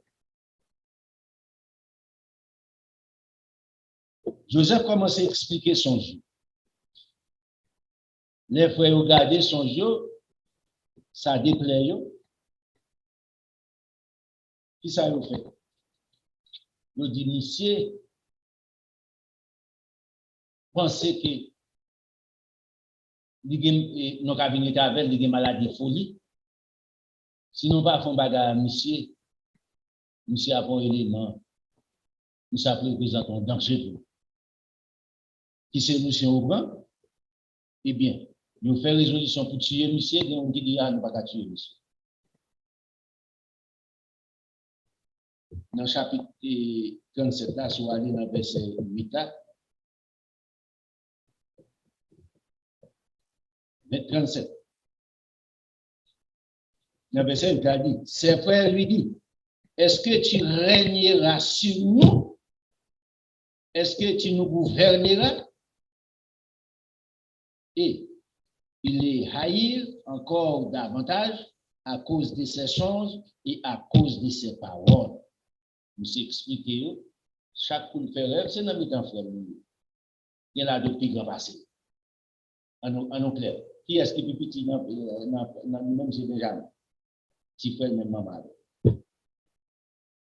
Joseph commence à expliquer son jeu. Les frères regardaient son jeu, ça déplaît. Qui ça vous fait? Nous dit, monsieur, pensez que nos cabinets avec des maladies de folie. Sinon, pas font bagarre, monsieur a un élément, nous représentons dangereux. Qui c'est monsieur au grand? Eh bien, nous faisons résolution pour tuer monsieur, et on dit, ah, nous ne pas tuer monsieur. Dans le chapitre 37, là, soit aller dans le verset 8, là, 37. Dans le verset 8, il a dit, ses frères lui disent, est-ce que tu régneras sur nous? Est-ce que tu nous gouverneras? Et ils les haïrent encore davantage à cause de ses choses et à cause de ses paroles. Je vous expliqué, chaque coup de faire rêve, c'est dans le temps frère. Il y a là depuis grand passé. En clair. Qui est-ce qui est plus petit dans même si déjà si frère même maman. Vous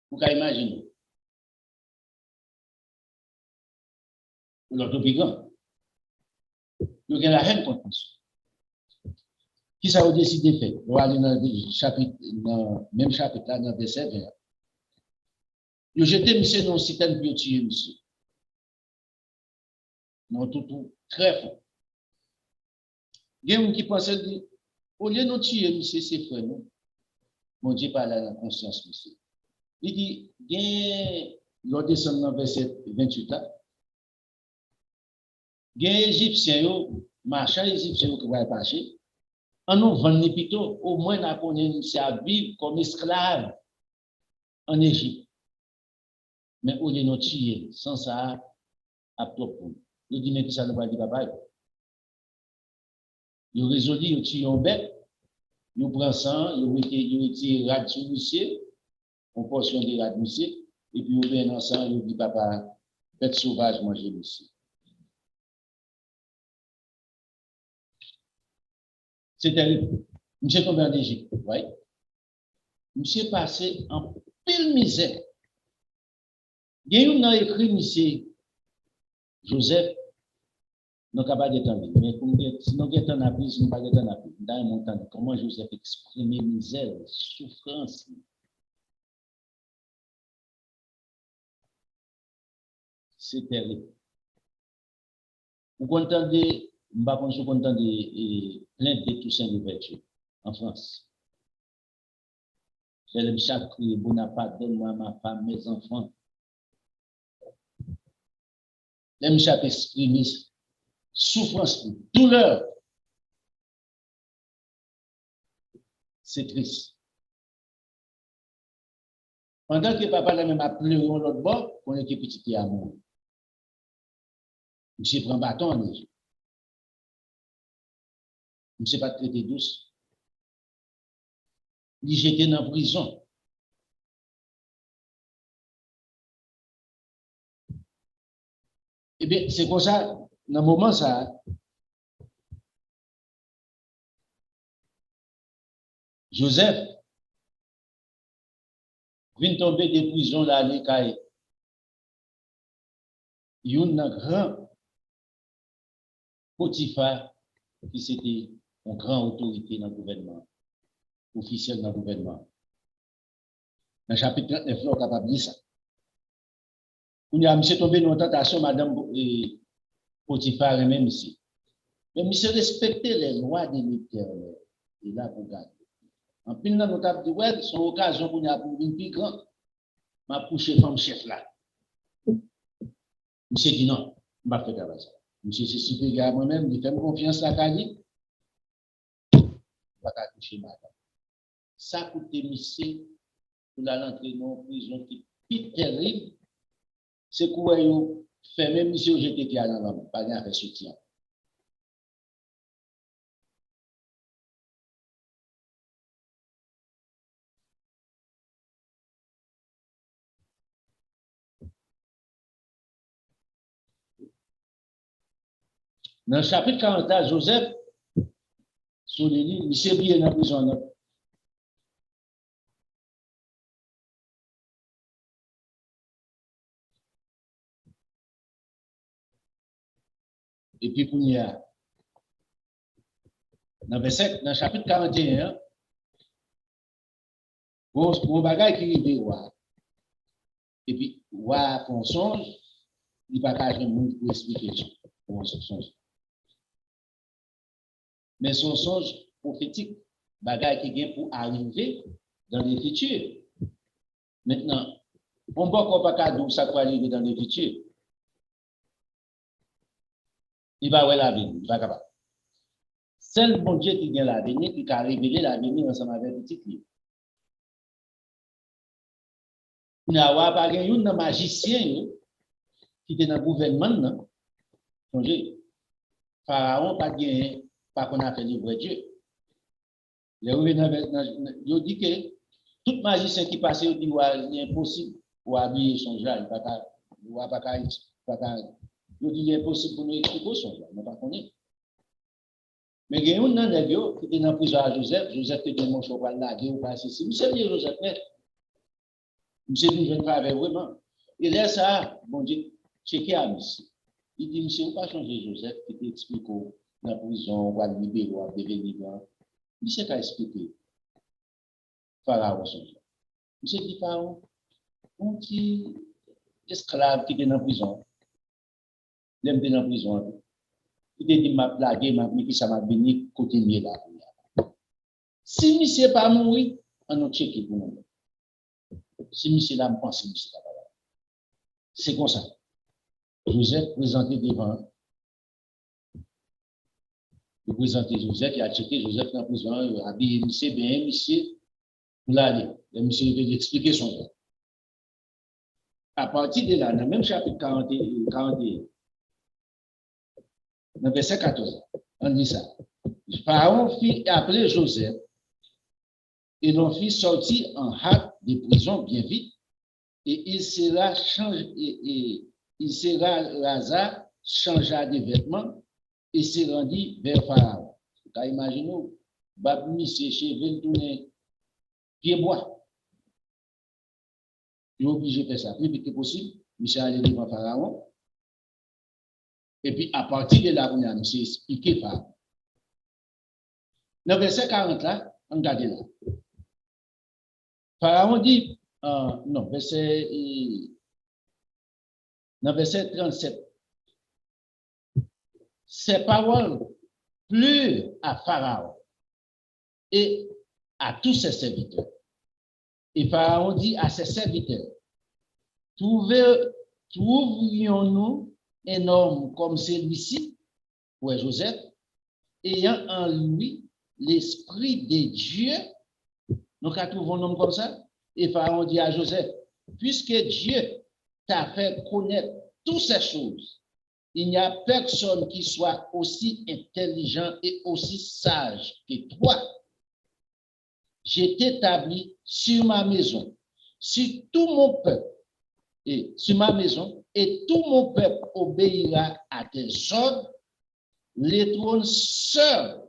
pouvez imaginer. L'autre plus grand. Il y a la haine contre nous. Qui ça a décidé de faire? On va aller dans le chapitre, dans le même chapitre là, dans le verset 20. Yo jeté monsieur dans citerne pour tuer monsieur. Non, tout très fort. Il y a un qui pense que, au lieu de tuer monsieur, c'est frère, non? Mon Dieu parle à la conscience, monsieur. Il dit, il y a, l'autre descend dans verset 28 là, il y a un Égyptien, marchand Égyptien qui va passer, en nous vendant plutôt, au moins, on a connu à vivre comme esclave en Égypte. Mais au lieu de tuer, sans ça, à propos. Il dit, mais que ça ne va pas dire papa. Il résolu, il tue un bête, il prend sang, il retire rad sur monsieur, on portion de rad monsieur, et puis il met dans sang, il dit papa, bête sauvage, manger monsieur. C'est terrible. Monsieur tombé en Égypte, vous voyez? Monsieur passé en pile misère. Il y a une écrit, monsieur Joseph, nous sommes pas d'étendre. Mais si nous sommes en prise, nous ne sommes pas d'étendre. Dans un montant, comment Joseph exprimait misère, souffrance. C'est terrible. Vous entendez, je ne sais pas si vous entendez plainte de Toussaint Louverture en France. C'est le chaque cri, Bonaparte, donne-moi ma femme, mes enfants. L'aime chaque exprimer souffrance, douleur. C'est triste. Pendant que papa n'a même a pleuré l'autre bord, on était petit qui a mort. Monsieur prend bâton, monsieur pas traité douce. Il jeté dans la prison. Eh bien, c'est comme ça, dans le moment ça, Joseph vient tomber de prison là, les cailles. Il y a un grand Potiphar qui c'était une grande autorité dans le gouvernement, officiel dans le gouvernement. Dans le chapitre 39, on est capable de dire ça. On y a monsieur tombé dans une tentation, madame Potiphar et même ici. Mais monsieur respectait les lois de l'Éternel. Et là, pour garder. En plus, dans notre dit, ouais, c'est une occasion pour nous pour une plus grande. Ma couché femme chef là. Monsieur dit non, je ne vais pas faire travail ça. Monsieur, c'est supérieur à moi-même, il fait confiance à Kali. Je ne vais pas coucher madame. Ça coûte monsieur pour l'entrée dans une prison qui est plus terrible. C'est quoi vous fait même monsieur j'étais qui a dans l'homme, pas bien avec soutien. Dans le chapitre 40, Joseph, sur les livres, il s'est bien dans la prison. Et puis, pour y a, dans le chapitre 41, mon bagage qui est roi. Et puis, roi font songe, il n'y a pas de monde pour expliquer son songe. Mais son songe prophétique, bagage qui vient pour arriver dans les futurs. Maintenant, on ne peut pas dire ça pour arriver dans les futurs. Il va avoir l'avenir, il va capable. C'est le bon Dieu qui vient l'avenir, qui a révélé l'avenir ensemble avec le petit livre. Il n'y a pas de magicien qui était dans le gouvernement. Pharaon pas bien, pas qu'on a fait le vrai Dieu. Il dit que tout magicien qui passe, il dit qu'il est impossible pour habiller son genre. Il dit qu'il est impossible pour nous expliquer son genre. On ne connaît pas. Mais il y a un nan qui était dans la prison à Joseph. Joseph était mon chocolat là, qui est pas ceci. Monsieur dit Joseph, monsieur dit je ne travaille vraiment. Et là, ça, bon Dieu, checker à monsieur. Il dit, monsieur, vous pas changer Joseph, qui t'explique dans la prison, on va le libérer, on va devenir grand. Monsieur qu'a expliqué. Pharaon son genre. Monsieur dit Pharaon, un petit esclave qui était en prison. L'aime était en prison. Il était dit, m'a blagué, m'a dit, ça m'a béni, côté mieux là. Si monsieur pas mourir, on a checké pour nous. Si monsieur là, me pense, monsieur là. C'est comme ça. Joseph présenté devant. Il présenté Joseph, il a checké Joseph dans la prison, il a habillé monsieur, bien, monsieur, pour l'aller. Le monsieur il a expliqué son rôle. À partir de là, dans le même chapitre 41, dans le verset 14, on dit ça. Pharaon fit appeler Joseph et l'on fit sortir en hâte de prison bien vite, et il sera rasa, changea de vêtements et se rendit vers Pharaon. Imaginez, Babmi ses cheveux tourner pied bois. Il est obligé de faire ça. Plus vite que possible, monsieur allé devant Pharaon. Et puis, à partir de là, on a monsieur expliqué Pharaon. Dans le verset 40 là, on regarde là. Pharaon dit, non, dans le verset 37, ces paroles plurent à Pharaon et à tous ses serviteurs. Et Pharaon dit à ses serviteurs, trouverions-nous un homme comme celui-ci, ouais, Joseph, ayant en lui l'esprit de Dieu, nous trouvons un homme comme ça. Et Pharaon dit à Joseph, puisque Dieu t'a fait connaître toutes ces choses, il n'y a personne qui soit aussi intelligent et aussi sage que toi. J'ai établi sur ma maison, sur tout mon peuple, et sur ma maison, et tout mon peuple obéira à tes ordres. Le trône seul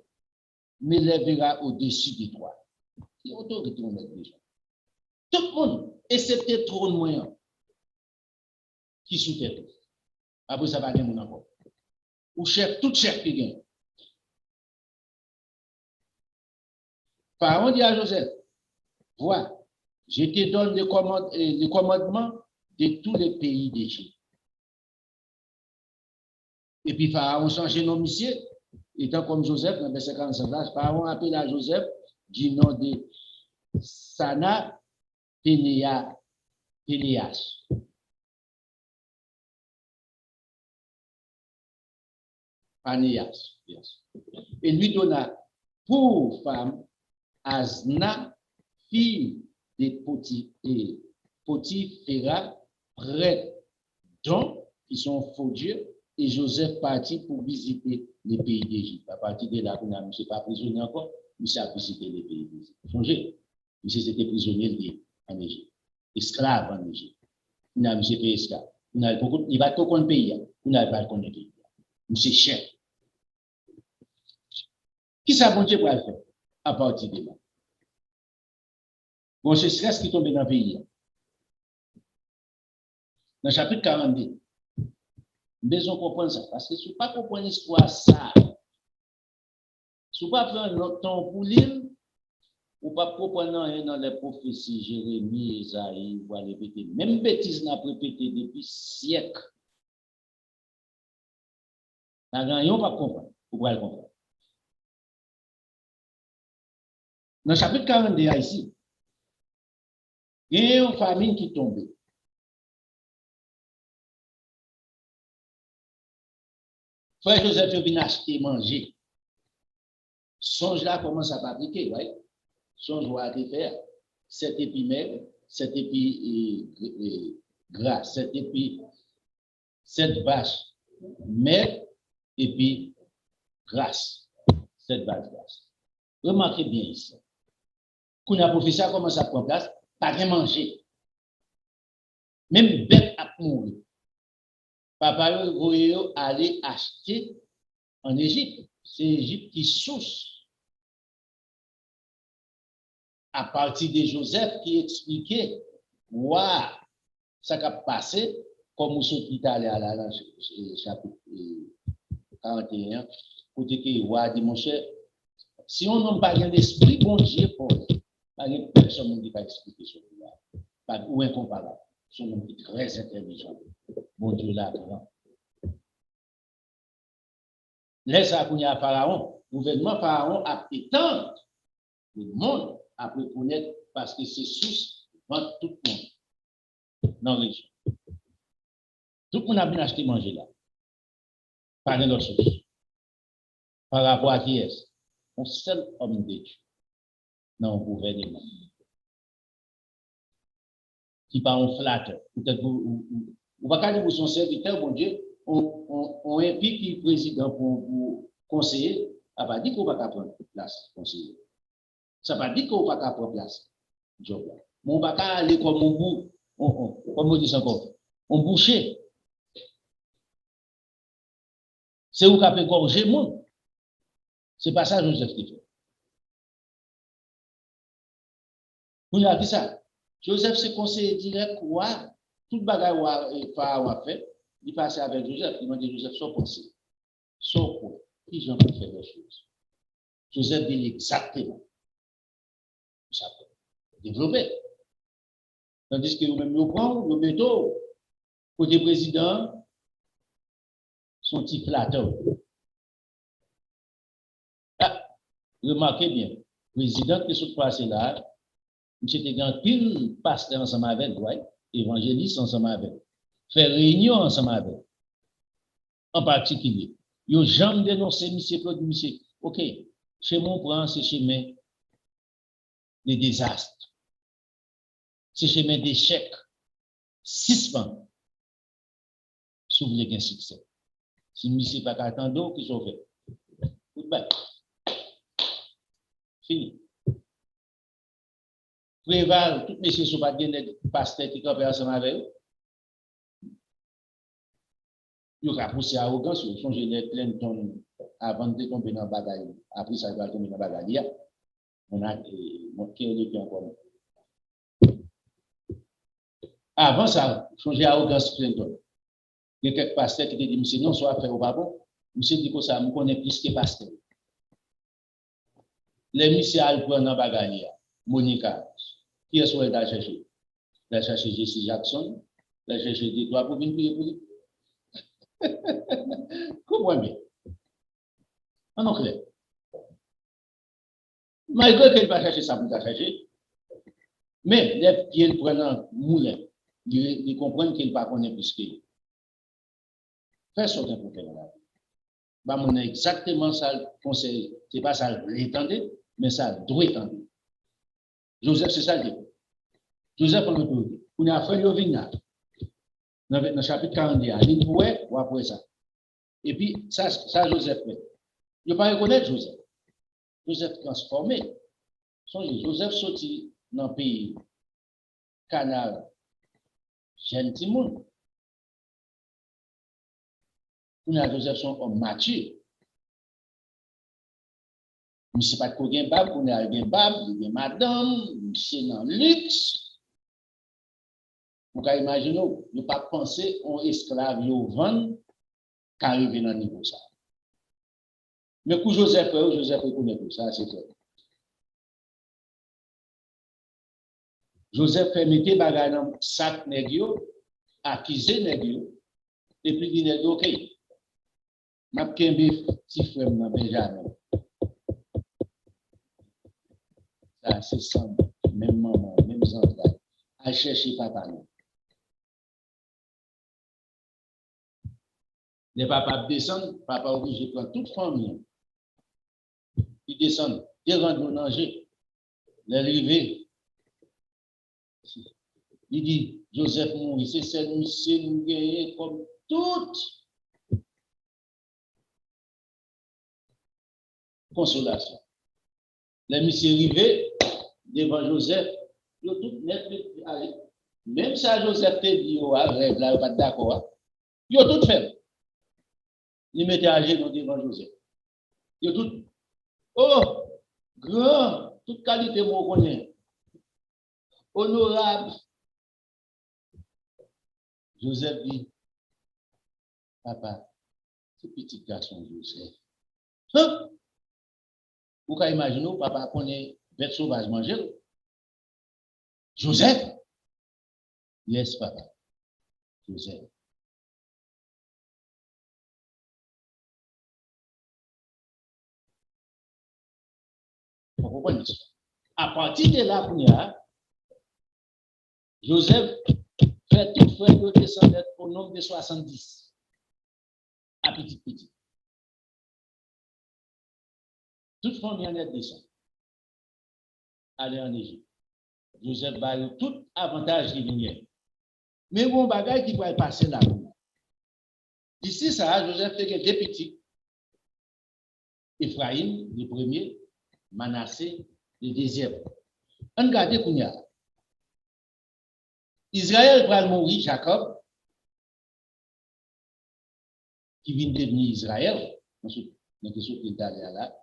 m'élèvera au-dessus de toi. C'est autorité on est déjà. Tout le monde, excepté le trône moyen, qui sous terre. Après ça va gagner mon encore. Ou chef, tout chef qui gagne. Pharaon dit à Joseph, vois, je te donne le commandement de tous les pays d'Égypte. Et puis Pharaon change nom monsieur, étant comme Joseph, dans le verset 45, Pharaon appelle à Joseph du nom de Sana Pénéas. Panéas, yes. Et lui donna pour femme Asna, fille de Potiphera, prêtre dont ils sont faux dieux, et Joseph partit pour visiter les pays d'Égypte. À partir de là, on a monsieur pas prisonnier encore, monsieur a visité les pays d'Égypte. Songez, monsieur était prisonnier en Égypte, esclave en Égypte. On a monsieur fait esclave. Il va tout connaître pays, on n'a pas connaître pays. Monsieur chef. Qui ça bon Dieu pour le faire à partir de là? Bon, c'est stress qui tombe dans le pays. Dans le chapitre 42, besoin de comprendre ça. Parce que si vous ne comprenez pas l'histoire, ça, si vous ne pas prendre notre temps pour lire, ou pas comprendre dans les prophéties, Jérémie, Isaïe, vous allez répéter. Même bêtise n'a pas répété depuis siècles. Nous n'avons pas comprendre. Vous pouvez le comprendre. Dans le chapitre 42, ici, il y a une famine qui tombe. Frère Joseph vient acheter manger. Songe là commence à fabriquer, oui. Songe va te faire 7 épis maigres, 7 épis gras, 7 épis, 7 vaches maigres et puis grasses. 7 vaches grasses. Remarquez bien ici. Quand la professeur commence à prendre place, pas rien manger. Même bête à mourir. Papa yo aller acheter en Égypte. C'est l'Égypte qui souche. À partir de Joseph qui expliquait, waouh, ça qui a passé, comme nous sommes allés à la chapitre 41, pour dire que waouh, dit mon cher, si on n'a pas d'esprit, bon Dieu, pas personne qui va expliquer ce là. ou incomparable. Son homme est très intelligent. Bon Dieu là, grand. Laisse à Kounia Pharaon, gouvernement Pharaon a étendre le monde a pu connaître parce que c'est source vend tout le monde dans la région. Tout le monde a bien acheté manger là. Par une autre source. Par rapport à qui est-ce? Un seul homme de Dieu dans le gouvernement. Qui par un flatteur. Peut-être vous ne pouvez pas dire pour son serviteur, bon Dieu, on implique le président pour conseiller. Ça ne veut pas dire qu'on ne va pas prendre place conseiller. Ça ne veut pas dire qu'on ne va pas prendre place. Job là. On ne va pas aller comme un bout, comme on dit encore, on boucher. C'est où qu'on peut gorger monde. Ce n'est pas ça Joseph qui fait. Vous avez vu ça? Joseph se conseiller direct, quoi? Tout le bagage Pharaon a fait, il passait avec Joseph, il m'a dit Joseph, sans penser. Sans quoi? Qui j'en peux faire des choses? Joseph dit exactement. Ça peut développer. Tandis que vous-même, nous prenons, nous mettons, côté président, son petit flatteur. Ah, remarquez bien, président qui se passe là, monsieur était grand pile pasteur ensemble avec, ouais, évangéliste ensemble avec, faire réunion ensemble avec, en particulier. Ils ont jamais dénoncé monsieur Claude, monsieur. Ok, chez mon prend ce chemin des désastres, ce chemin d'échec, suspend, si vous voulez un succès. Si monsieur pas attendre, qu'ils sont fait. Goodbye. Fini. Préval, tous messieurs sont pas des pasteurs qui campent ensemble avec eux. Ils ont poussé à arrogance, ils sont générés plein de tonnes avant de tomber dans le bagage. Après ça, ils vont tomber dans le bagage. On a monté au début encore. Avant ça, changer à arrogance plein de tonnes. Il y a quelques pasteurs qui te disent, monsieur, non, soit fait au pardon. Monsieur dit que ça, je connais plus que pasteur. Les messieurs allaient prendre dans le bagage. Monica, qui est-ce qu'on a cherché? Il a cherché Jesse Jackson, il a cherché des doigts pour venir prier pour lui. Comprenez? En clair. Malgré qu'elle va chercher ça pour chercher, mais les pieds prennent un moulin, ils comprennent qu'il ne va pas connaître plus qu'il. Fais sortir pour faire là. Bah, on a exactement ça le conseil. Ce n'est pas ça l'étendue, mais ça doit étendre. Joseph, c'est ça le dit. Joseph, on a fait le vigna. Dans le chapitre 41, il pourrait ou après ça. Et puis, ça Joseph fait. Il ne pas reconnaître Joseph. Joseph transformé. Joseph sorti dans le pays Canal, gentil monde. On a Joseph son homme mature. Je ne sais pas de quoi il y a un bab, on a un bab, il y a madame, c'est dans le luxe. Vous pouvez imaginer, ne pas penser aux esclaves, aux ventes, qui arrivent dans le niveau ça. Mais pour Joseph reconnaît tout ça, c'est clair. Joseph fait mettre bagay dans le sac négio, accuser négio, et puis il dit, ok, m'a kembe petit frère dans Benjamin. Ça, c'est ça, même maman, même entrailles, à chercher papa. Les papas descendent, papa obligé de prendre toute famille. Ils descendent, ils rentrent au danger. L'arrivée, il dit, Joseph mourit, c'est celle monsieur nous gagner comme toute consolation. Les messieurs arrivés devant Joseph, ils ont tout net, même ça Joseph te dit, rêve là, pas d'accord, ils ont tout fait. Ils mettaient à genoux devant Joseph. Ils ont tout, oh, grand, toute qualité, moi, connais. Honorable. Joseph dit, papa, ce petit garçon Joseph. Hein? Vous pouvez imaginer, papa connaît bête sauvage manger. Joseph, Yes, papa. Joseph. Vous comprenez? À partir de là, Joseph fait tout frère de descendre au nombre de 70. À petit. Toute famille en est descend. Aller en Égypte. Joseph va avoir tout avantage qui vient. Mais bon bagage qui va passer là. Ici, ça, Joseph fait que deux petits. Ephraim, le premier, Manassé, le deuxième. On regarde Kounia. Israël va mourir, Jacob, qui vient de devenir Israël, dans ce qu'il là,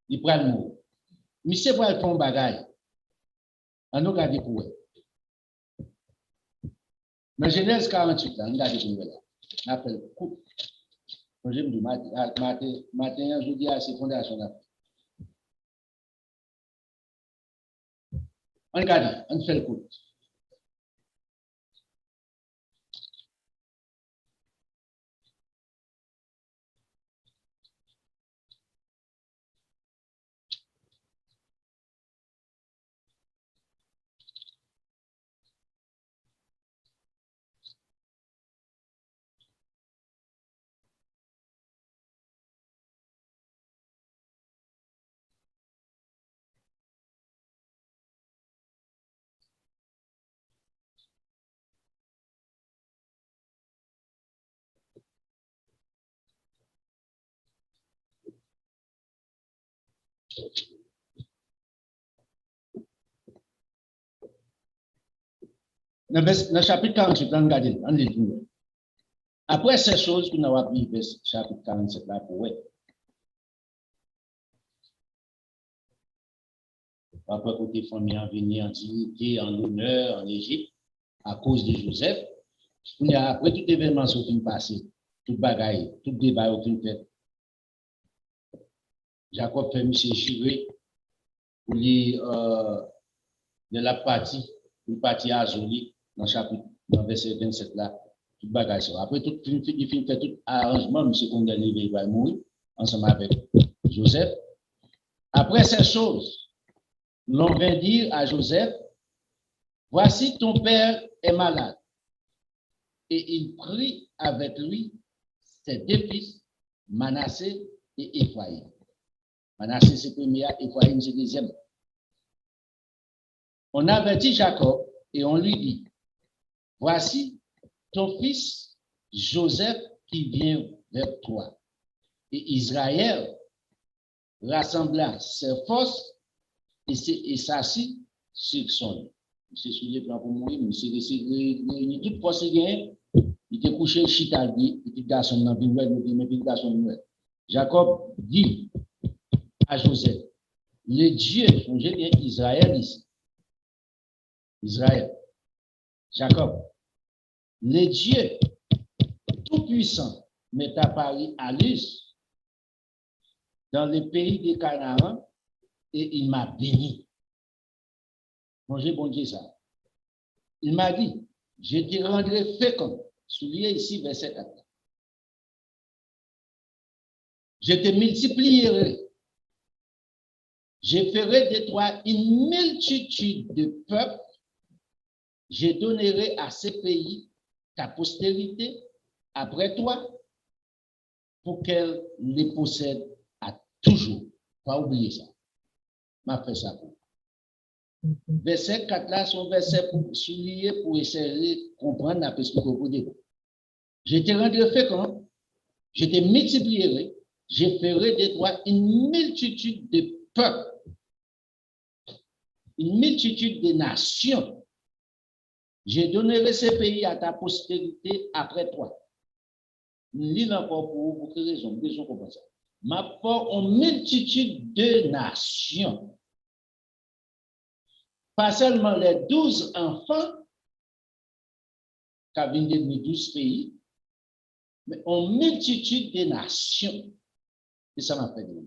il va mourir. Mais c'est pas le ton bagage. On regarde pour eux. Dans Genèse 48, on regarde pour eux là. On appelle coupe. Je me dis, matin, je dis à ces fondations là. On regarde, on fait le coup. Dans le chapitre 48, on regarde, on lit. Après ces choses qu'on a appris, vers chapitre 47 là pour eux. Après côté famille en venir en dignité, en honneur, en Égypte, à cause de Joseph. Après tout événement qui est passé, tout bagaille, tout débat qui est fait. Jacob fait M. Chiré pour lui de la partie, pour partie Azuli, dans le chapitre, dans le verset 27 là, tout bagaille ça. Après tout, il fait tout arrangement, M. Condé il va mourir, ensemble avec Joseph. Après ces choses, l'on vint dire à Joseph, voici ton père est malade. Et il prit avec lui ses deux fils, Manassé et Ephraïm. Manassé c'est premier, Ephraïm c'est deuxième. On avertit Jacob et on lui dit, voici ton fils Joseph qui vient vers toi. Et Israël rassembla ses forces et s'assit sur son lit. C'est sur les plans pour mourir, mais c'est réuni toute force gain. Il était couché chita dit, petit garçon dans le petit garçon. Jacob dit à Joseph, le Dieu, j'ai bien Israël ici. Israël. Jacob, le Dieu tout-puissant m'est apparu à Luz dans le pays de Canaan et il m'a béni. J'ai bon Dieu ça. Il m'a dit, je te rendrai fécond. Souliez ici, verset 4. Je te multiplierai. Je ferai de toi une multitude de peuples. Je donnerai à ce pays ta postérité après toi pour qu'elle les possède à toujours. Pas oublier ça. M'a fait ça pour. Verset 4 là, son verset pour souligner, pour essayer de comprendre la perspective. Je te rendrai fécond, je te multiplierai, je ferai de toi une multitude de peuples, une multitude de nations. Je donnerai ce pays à ta postérité après toi. Lis encore pour quelle raison? Besoin comprendre ça. Ma part en multitude de nations. Pas seulement les 12 enfants, qui viennent de 12 pays, mais en multitude de nations. Et ça m'a fait dire.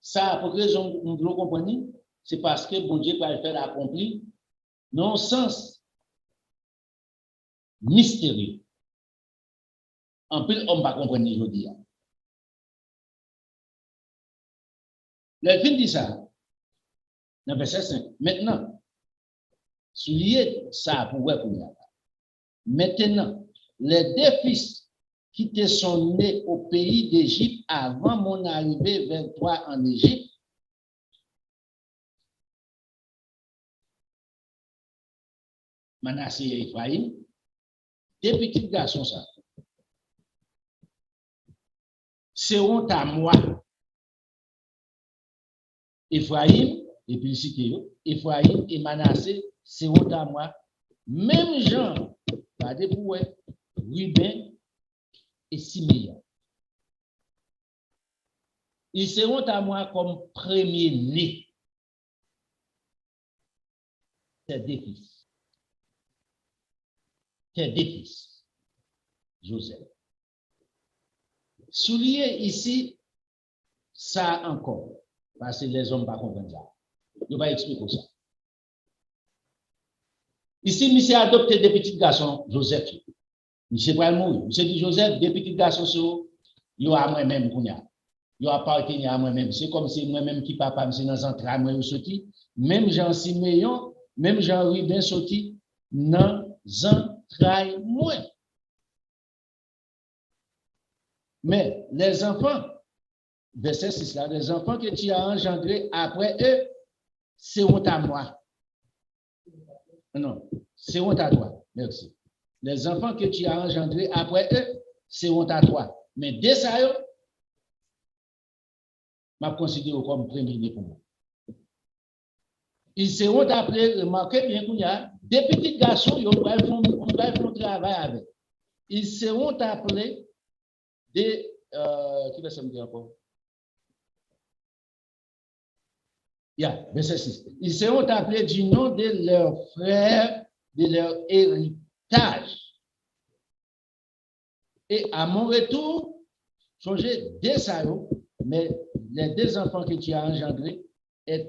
Ça, pour raison, vous comprenez, c'est parce que bon Dieu va le faire accomplir, non sens mystérieux. En plus, on ne va pas comprendre aujourd'hui. Le film dit ça, dans verset 5. Maintenant, soulier ça pour voir pour nous. Maintenant, les deux fils qui te sont nés au pays d'Égypte avant mon arrivée vers toi en Égypte, Manassé et Ephraïm, deux petits garçons, ça, seront à moi. Ephraïm, et puis cité, Ephraïm et Manassé seront à moi. Même Jean, regardez pour Ruben et Siméon. Ils seront à moi comme premier-né. C'est des fils. C'est des fils. Joseph. Soulier ici, ça encore. Parce que les hommes ne comprennent pas ça. Je vais expliquer ça. Ici, monsieur a adopté des petits garçons, Joseph. Monsieur va mourir. Monsieur dit Joseph, des petits garçons, il y a moi-même, il y a appartenu à moi-même. C'est comme si moi-même qui papa, monsieur dans un train, moi, sorti. Même Jean Siméon, même Jean Ruben sorti dans un train, moi. Mais les enfants, verset 6 là, les enfants que tu as engendrés après eux, seront à moi. Non, seront à toi. Merci. Les enfants que tu as engendrés après eux seront à toi. Mais dès ça, je considère comme premier pour moi. Ils seront appelés, remarquez bien qu'il y a des petits garçons, on va faire travail avec. Ils seront appelés des. Qui va se me dire encore? Verset 6. Ils seront appelés du nom de leurs frères, de leur héritage. Et à mon retour, changez des salauds, mais les deux enfants que tu as engendrés, et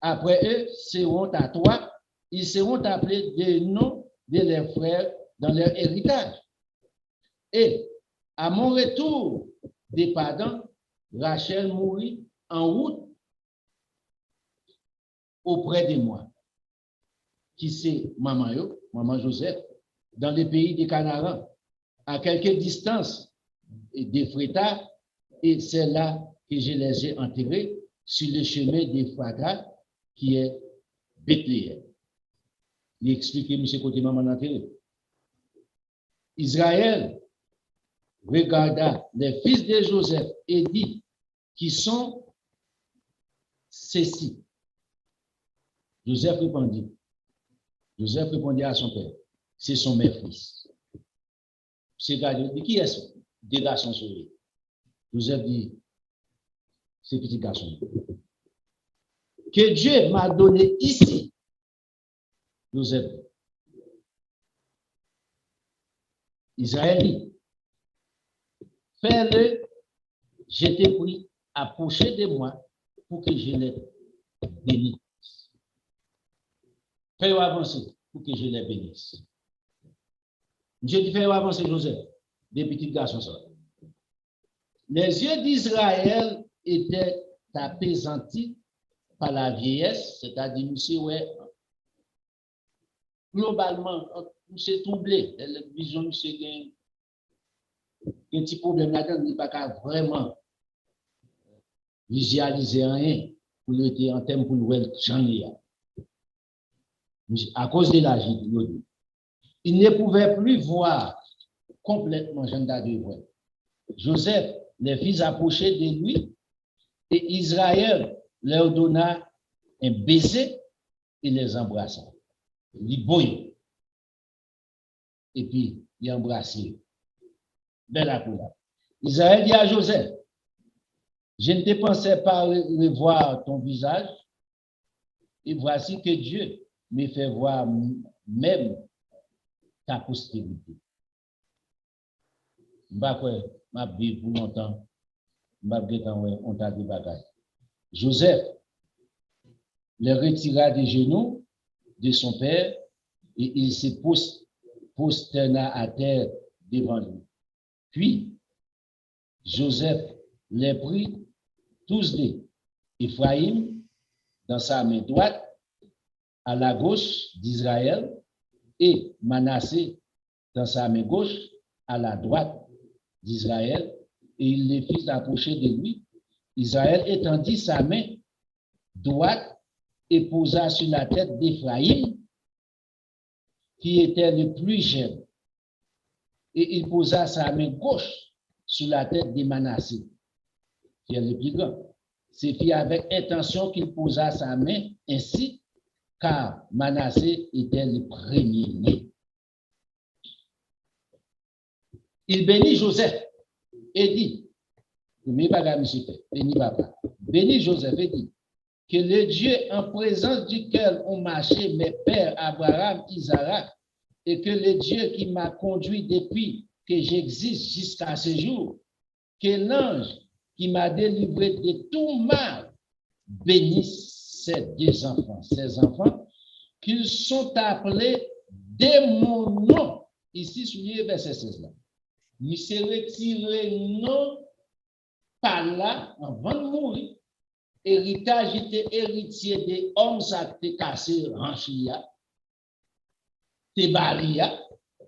après eux seront à toi, ils seront appelés des noms de leurs frères dans leur héritage. Et à mon retour des pardons, Rachel mourit en route auprès de moi. Qui c'est maman Joseph, dans le pays des Canaan, à quelque distance d'Ephrata, et c'est là que je les ai enterrés sur le chemin d'Ephrata, qui est Bethléem. Il explique M. Côté maman enterré. Israël regarda les fils de Joseph et dit, qui sont ceux-ci. Joseph répondit à son père, ce sont mes fils. C'est dit, qui est-ce? Des garçons sauvés. Joseph dit, ces petits garçons. Que Dieu m'a donné ici. Joseph. Israël dit, fais-le, je t'ai pris, approcher de moi pour que je les bénisse. Fais-le avancer pour que je les bénisse. Je dis, fais-le avancer, Joseph, des petits garçons. Les yeux d'Israël étaient apaisantis par la vieillesse, c'est-à-dire, monsieur, ouais, globalement, monsieur troublé, la vision, monsieur, un petit problème là-dedans, il n'y a pas vraiment visualiser rien pour le en termes pour le j'en ai. À cause de l'âge, il ne pouvait plus voir complètement Jean d'Adieu. Joseph, les fils approchaient de lui et Israël leur donna un baiser et les embrassa. Il bouille. Et puis, il embrassait. Belle couleur. Israël dit à Joseph, je ne te pensais pas revoir ton visage, et voici que Dieu me fait voir même ta postérité. Ma vie pour longtemps, on t'a dit bagaille. Joseph le retira des genoux de son père et il se prosterna à terre devant lui. Puis, Joseph les prit tous deux, Ephraïm dans sa main droite, à la gauche d'Israël, et Manassé dans sa main gauche, à la droite d'Israël, et il les fit approcher de lui. Israël étendit sa main droite et posa sur la tête d'Ephraïm, qui était le plus jeune, et il posa sa main gauche sur la tête de Manassé, qui est le plus grand. C'est fit avec intention qu'il posa sa main ainsi, car Manassé était le premier-né. Il bénit Joseph et dit, bénit Joseph et dit, que le Dieu en présence duquel ont marché mes pères Abraham, Isaac, et que le Dieu qui m'a conduit depuis que j'existe jusqu'à ce jour, que l'ange qui m'a délivré de tout mal bénisse ces deux enfants, ces enfants, qu'ils sont appelés de mon nom. Ici, soulignez verset 16 là. Il s'est retiré non par là avant de mourir. Héritage était héritier des hommes, ça t'est cassé, ranchia, t'es balia.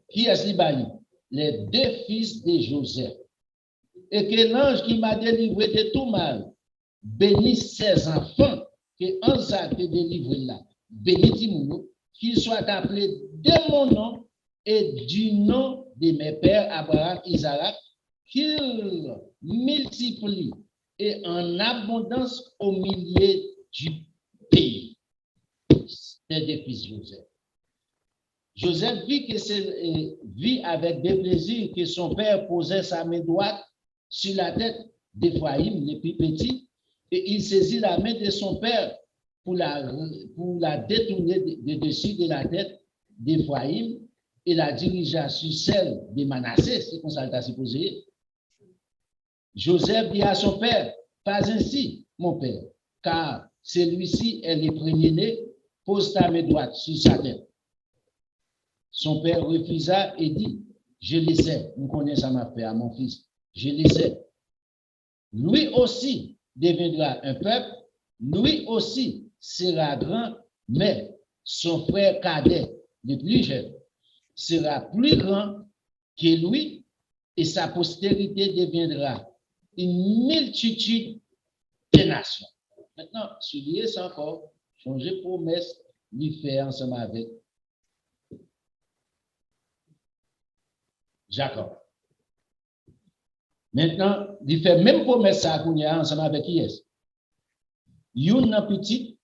Qui est-ce qui bali? Les deux fils de Joseph. Et que l'ange qui m'a délivré de tout mal bénisse ses enfants, que Ansa te délivre là. Bénis qu'ils soient appelés de mon nom et du nom de mes pères Abraham, Isaac, qu'ils multiplient et en abondance au milieu du pays. C'est des fils de Joseph. Joseph vit avec des plaisirs que son père posait sa main droite sur la tête d'Ephraïm, le plus petit, et il saisit la main de son père pour la détourner de dessus de la tête d'Ephraïm et la dirigea sur celle de Manassé, c'est comme ça qu'il a supposé. Joseph dit à son père, pas ainsi, mon père, car celui-ci est le premier-né, pose ta main droite sur sa tête. Son père refusa et dit, je le sais, nous connaissons ma père, mon fils, je le sais. Lui aussi deviendra un peuple, lui aussi sera grand, mais son frère cadet, le plus jeune, sera plus grand que lui et sa postérité deviendra une multitude de nations. Maintenant, souligner ça encore, changer promesse, lui faire ensemble avec Jacob. Maintenant, il fait même promesse ça qu'on y a ensemble avec qui est-ce? Youn petit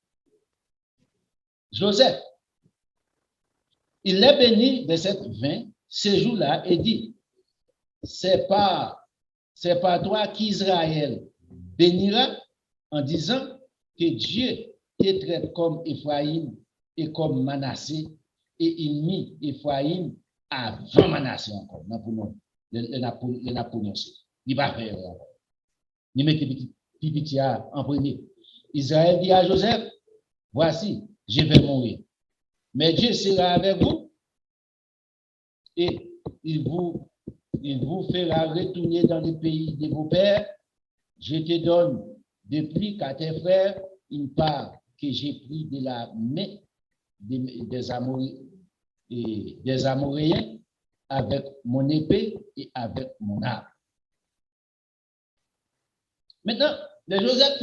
Joseph. Il est béni, verset 20, ce jour-là, et dit, c'est pas toi qu'Israël bénira en disant que Dieu te traite comme Ephraïm et comme Manassé, et il mit Ephraïm avant Manassé encore. Il n'a prononcé. Il va faire. Il met petit en premier. Israël dit à Joseph, voici, je vais mourir. Mais Dieu sera avec vous et il vous fera retourner dans le pays de vos pères. Je te donne depuis qu'à tes frères une part que j'ai pris de la main des Amoréens avec mon épée et avec mon arme. Maintenant, Joseph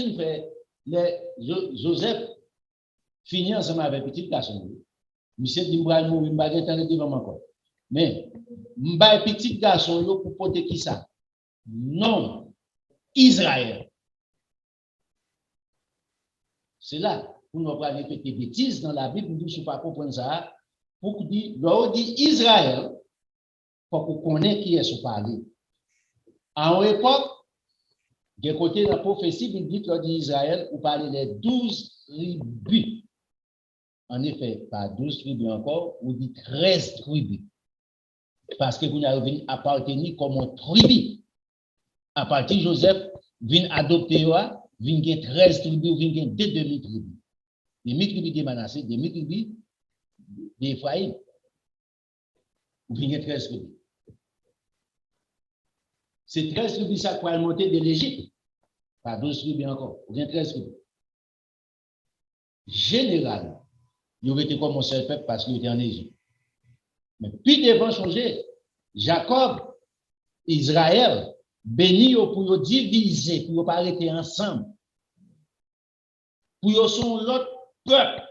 finit ensemble avec petit garçon. Monsieur dit, moi, je vais devant encore. Mais, je petit garçon pour porter qui ça? Non, Israël. C'est là où nous allons répéter des bêtises dans la Bible, nous ne pouvons pas comprendre ça. Pour dire, l'on dit Israël, pour qu'on connaisse qui est ce parler. En époque, de côté de la prophétie, il dit que Israël, vous parlez des 12 tribus. En effet, pas 12 tribus encore, on dit 13 tribus. Parce que vous n'avez appartenu comme une tribu. À partir de Joseph, vient adopter, vient 13 tribus, vient deux demi-tribus. Demi-tribus de Manassé, demi-tribus d'Ephraïm. Ou bien 13 tribus. C'est 13 tribus ça qui va monter de l'Égypte. Pas 12 tribus encore. Ou bien 13 tribus. Généralement, il aurait été comme un seul peuple parce qu'il était en Égypte. Mais puis devant changer, Jacob, Israël, béni pour diviser, pour pas arrêter ensemble. Pour son l'autre peuple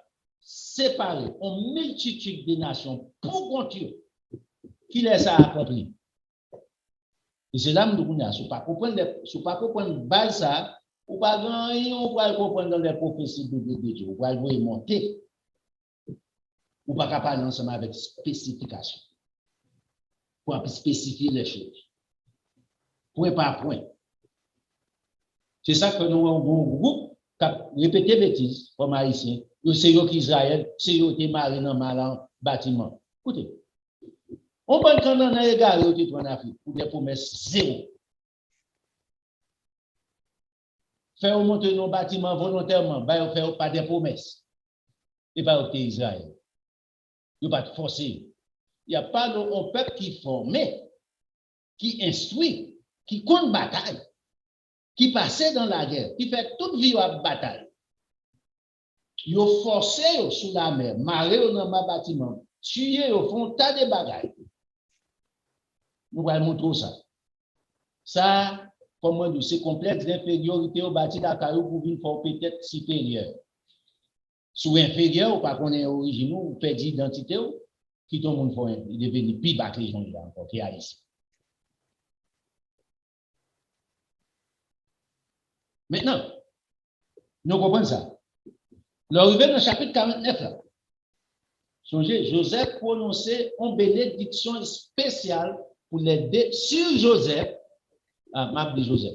séparé, en multitude de nations, pour continuer, qui laisse à accomplir. Et c'est là que nous avons, si vous ne pas comprendre base ça, ou pas rien, on va comprendre dans les prophéties de Dieu, on va le monter, ou pas parler ensemble avec spécification, pour spécifier les choses, point par point. C'est ça que nous avons un bon groupe qui a répété bêtises, comme haïtiens, c'est eux qui Israël, c'est eux qui marient dans le bâtiment. Écoutez, on peut quand on a égaré au titre en Afrique pour des promesses zéro. Faire monter nos bâtiments volontairement, faire pas des promesses. Et pas au Israël. Il n'y a pas de forcer. Il n'y a pas un peuple qui forme, qui instruit, qui compte bataille, qui passe dans la guerre, qui fait toute vie à bataille. Ils ont forcé sous la mer, maré dans ma bâtiment, tué au fond tas de bagailles. Nous allons montrer ça. Ça, comme on dit, c'est complexe d'infériorité au bâti d'Akayou pour venir faire peut-être supérieur. Sous inférieur, ou pas qu'on est original, ou perd d'identité, qui tout le monde fait, il devient plus bas que les gens là encore, qui a ici. Maintenant, nous comprenons ça. L'arrivée dans le chapitre 49, là, songez, Joseph prononçait une bénédiction spéciale pour les sur Joseph, Joseph,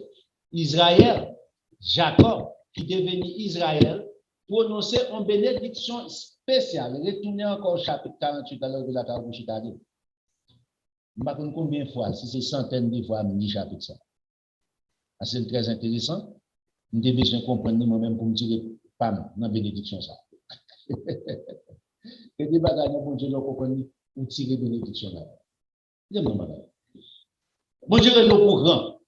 Israël, Jacob, qui devenait Israël, prononçait une bénédiction spéciale. Retournez encore au chapitre 48 à l'heure de la Tarouchita. Je ne sais pas combien de fois, si c'est centaines de fois, je chapitre ça. C'est très intéressant. Nous devons besoin de comprendre moi-même pour me tirer pas dans la bénédiction. Ça. Et des bagages, bon Dieu, nous comprenons pour tirer bénédiction là. Bon Dieu, nous pour grand.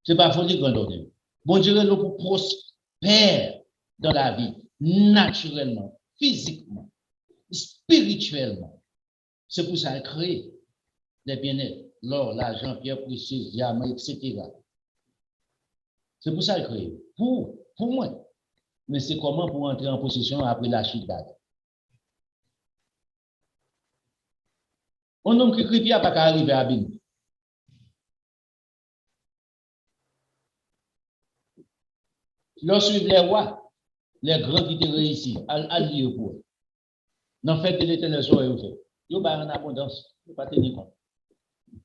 Ce n'est pas folie grand ordre. Bon Dieu, nous pour prospère dans la vie, naturellement, physiquement, spirituellement. C'est pour ça qu'il crée des bien-être, l'or, l'argent, pierre précieuse, diamant, etc. C'est pour ça qu'il crée. Pour moi. Mais c'est comment pour entrer en possession après la chute d'Adam. Un homme qui crie n'a pas qu'à arriver à Bine. Lorsque les rois, les grands qui étaient réussis, à lire pour eux. Dans le fait de l'éternel, ils ont fait. Ils ont en abondance. Ils ne pas tenir compte.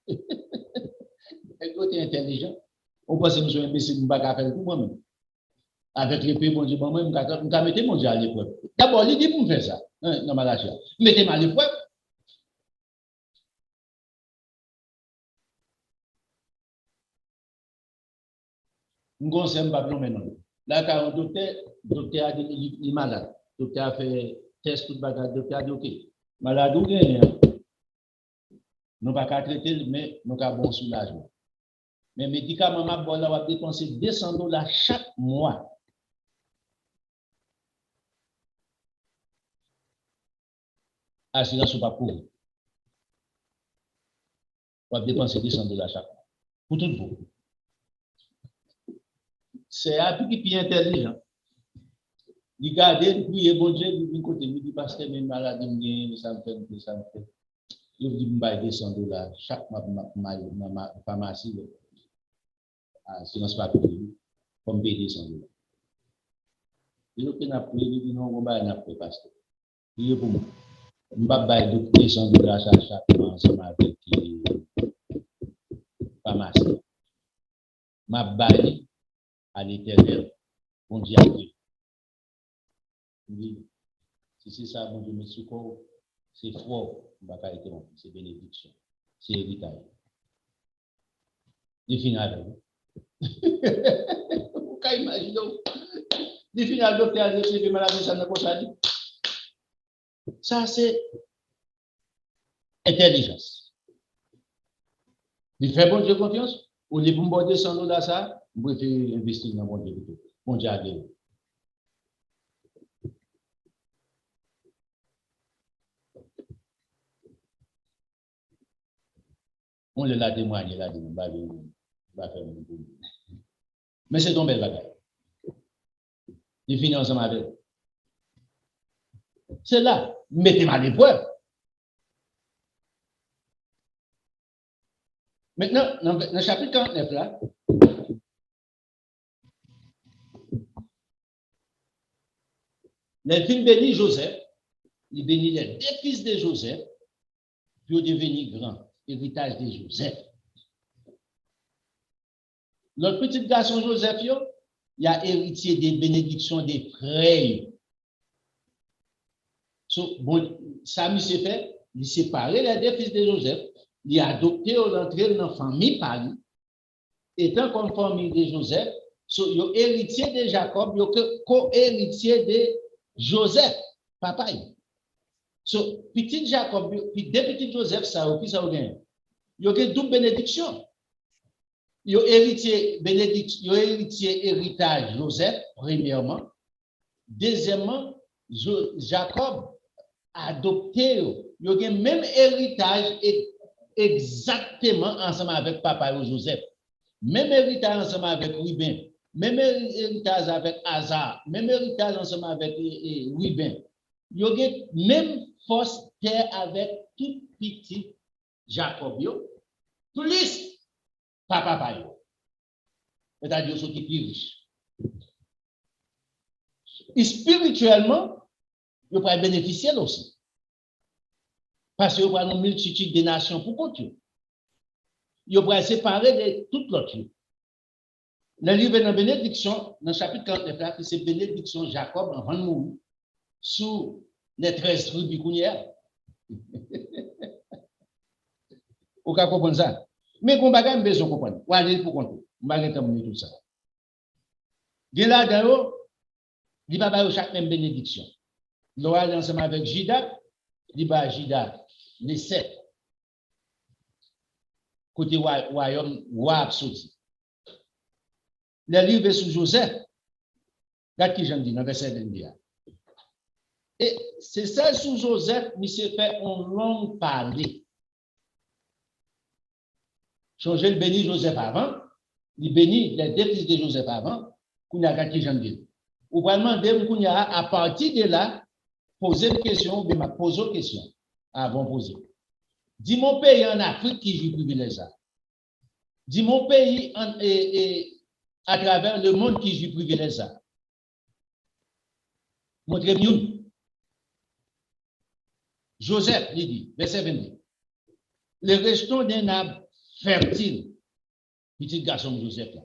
Et côté intelligent, on pense que nous sommes imbéciles, nous ne pouvons pas faire pour moi-même. Avec l'épée, bon Dieu, moi, je vais mettre mon Dieu à l'épreuve. D'abord, il dit pour me faire ça. Non, malachia. Mettez-moi à l'épreuve. Nous conseillons pas plus maintenant. Là, quand le docteur a dit qu'il est malade. Le docteur a fait test tout le bagage. Le docteur a dit, OK, malade ou bien, nous ne pouvons pas traiter, mais nous avons bon soulagement. Mais médicaments, on va dépenser $200 chaque mois. Assurance ou pas pour vous. On va dépenser $200 chaque mois. Pour tout vous. C'est un peu qui est intelligent. Regardez, priez, bon Dieu, du côté, il dit, parce que mes maladies, ça me fait, ça me fait. Je dis, je vais $200 chaque mois pour ma pharmacie. Assurance pas pour vous. Comme $200. Il y a prié, il dit, non, on va pas prier, parce que. Il y a pour moi. Je ne vais pas $200 chaque mois ensemble avec la pharmacie. Je vais à l'éternel, bon Dieu à Dieu. Oui, si c'est ça, bon Dieu, mais c'est fort, on ne va pas être rempli, c'est bénédiction, c'est héritage. Les finales, vous pouvez imaginer, les finales, docteur, je sais que maladie, ça n'a pas ça dit. Ça, c'est intelligence. Il fait bon Dieu confiance. Au lieu de me descendre dans ça, vous préférez investir dans mon Dieu. Bon Dieu a dit. On l'a témoigné, là, on va faire mon boulot. Mais c'est ton bel bagage. Il finit ensemble avec. C'est là. Mettez-moi à l'épreuve. Maintenant, dans le chapitre 49, là, les films bénit Joseph, il bénit les deux fils de Joseph, puis il devenu grand, héritage de Joseph. Notre petit garçon Joseph, il a héritier des bénédictions des frères. So, bon, ça, il s'est fait, il séparé les deux fils de Joseph, il a adopté l'entrée dans la famille Paris, étant comme famille de Joseph, so, il est héritier de Jacob, il est co-héritier de Joseph, papa. So, petit Jacob, puis deux petits Joseph, ça a ça gagne. Il y a double bénédiction. Il y a héritier bénédiction, il y a héritier héritage Joseph, premièrement. Deuxièmement, Jacob a adopté, il y a même héritage exactement ensemble avec papa Joseph. Même héritage ensemble avec Ruben. Même héritage avec Hazar. Même héritage ensemble avec Ruben. Il y a même force terre avec tout petit Jacob, plus papa. C'est-à-dire ceux qui sont plus riches. Et spirituellement, ils peuvent bénéficier aussi. Parce qu'ils ont une multitude de nations pour compter. Ils peuvent séparer de toute l'autre. Le livre de la bénédiction, dans le chapitre 49, c'est bénédiction Jacob avant de mourir, sous les 13 tribus qu'on Vous comprenez ça? Mais qu'on va besoin de comprendre. On va aller pour compter. On va aller terminer tout ça. De là, il va avoir chaque même bénédiction. Il va aller ensemble avec Jida, il va Jida, les 7. Côté royaume, roi absolu. Le livre est sous Joseph. Regarde qui j'en dis dans le verset 21. Et c'est ça sous Joseph, mais c'est fait en longue parler. Changer le béni Joseph avant, il bénit les deux fils de Joseph avant, qu'on a regardé qui j'en dis. Ou vraiment, à partir de là, poser une question, ou bien poser une question avant de poser. Dis mon pays en Afrique qui joue privilège. Dis mon pays à travers le monde qui joue privilège. Montrez-moi. Joseph, il dit, verset 22. Le restant d'un arbre fertile, petit garçon Joseph là.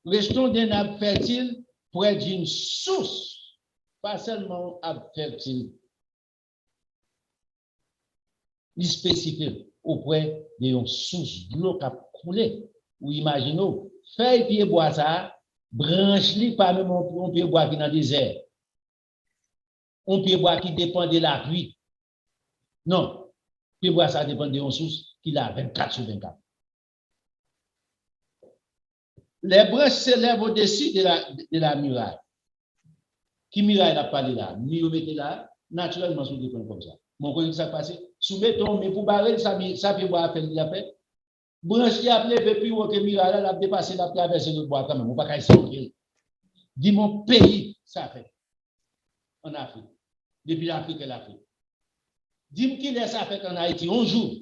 Le restant d'un arbre fertile près d'une source, pas seulement un arbre fertile, spécifique auprès d'une source de l'eau qui a coulé. Ou imaginez, feuille pied bois ça, branche-li pas même on pied bois qui dans le désert. On pied bois qui dépend de la pluie. Non, pied bois ça dépend d'une source qui a 24 sur 24. Les branches s'élèvent au-dessus de la muraille. Qui muraille n'a pas là? Nous mettez là, naturellement, sous des comme ça. Mon collègue, ça passe. Soumettons, mais pour barrer, ça peut boire à faire la paix. Branche qui a levé plus haut que muraille, là, a dépassé la traversée de bois quand même. On ne va pas essayer. Dis mon pays, ça fait. En Afrique. Depuis l'Afrique et l'Afrique. Dis-moi qui laisse ça fait en Haïti un jour.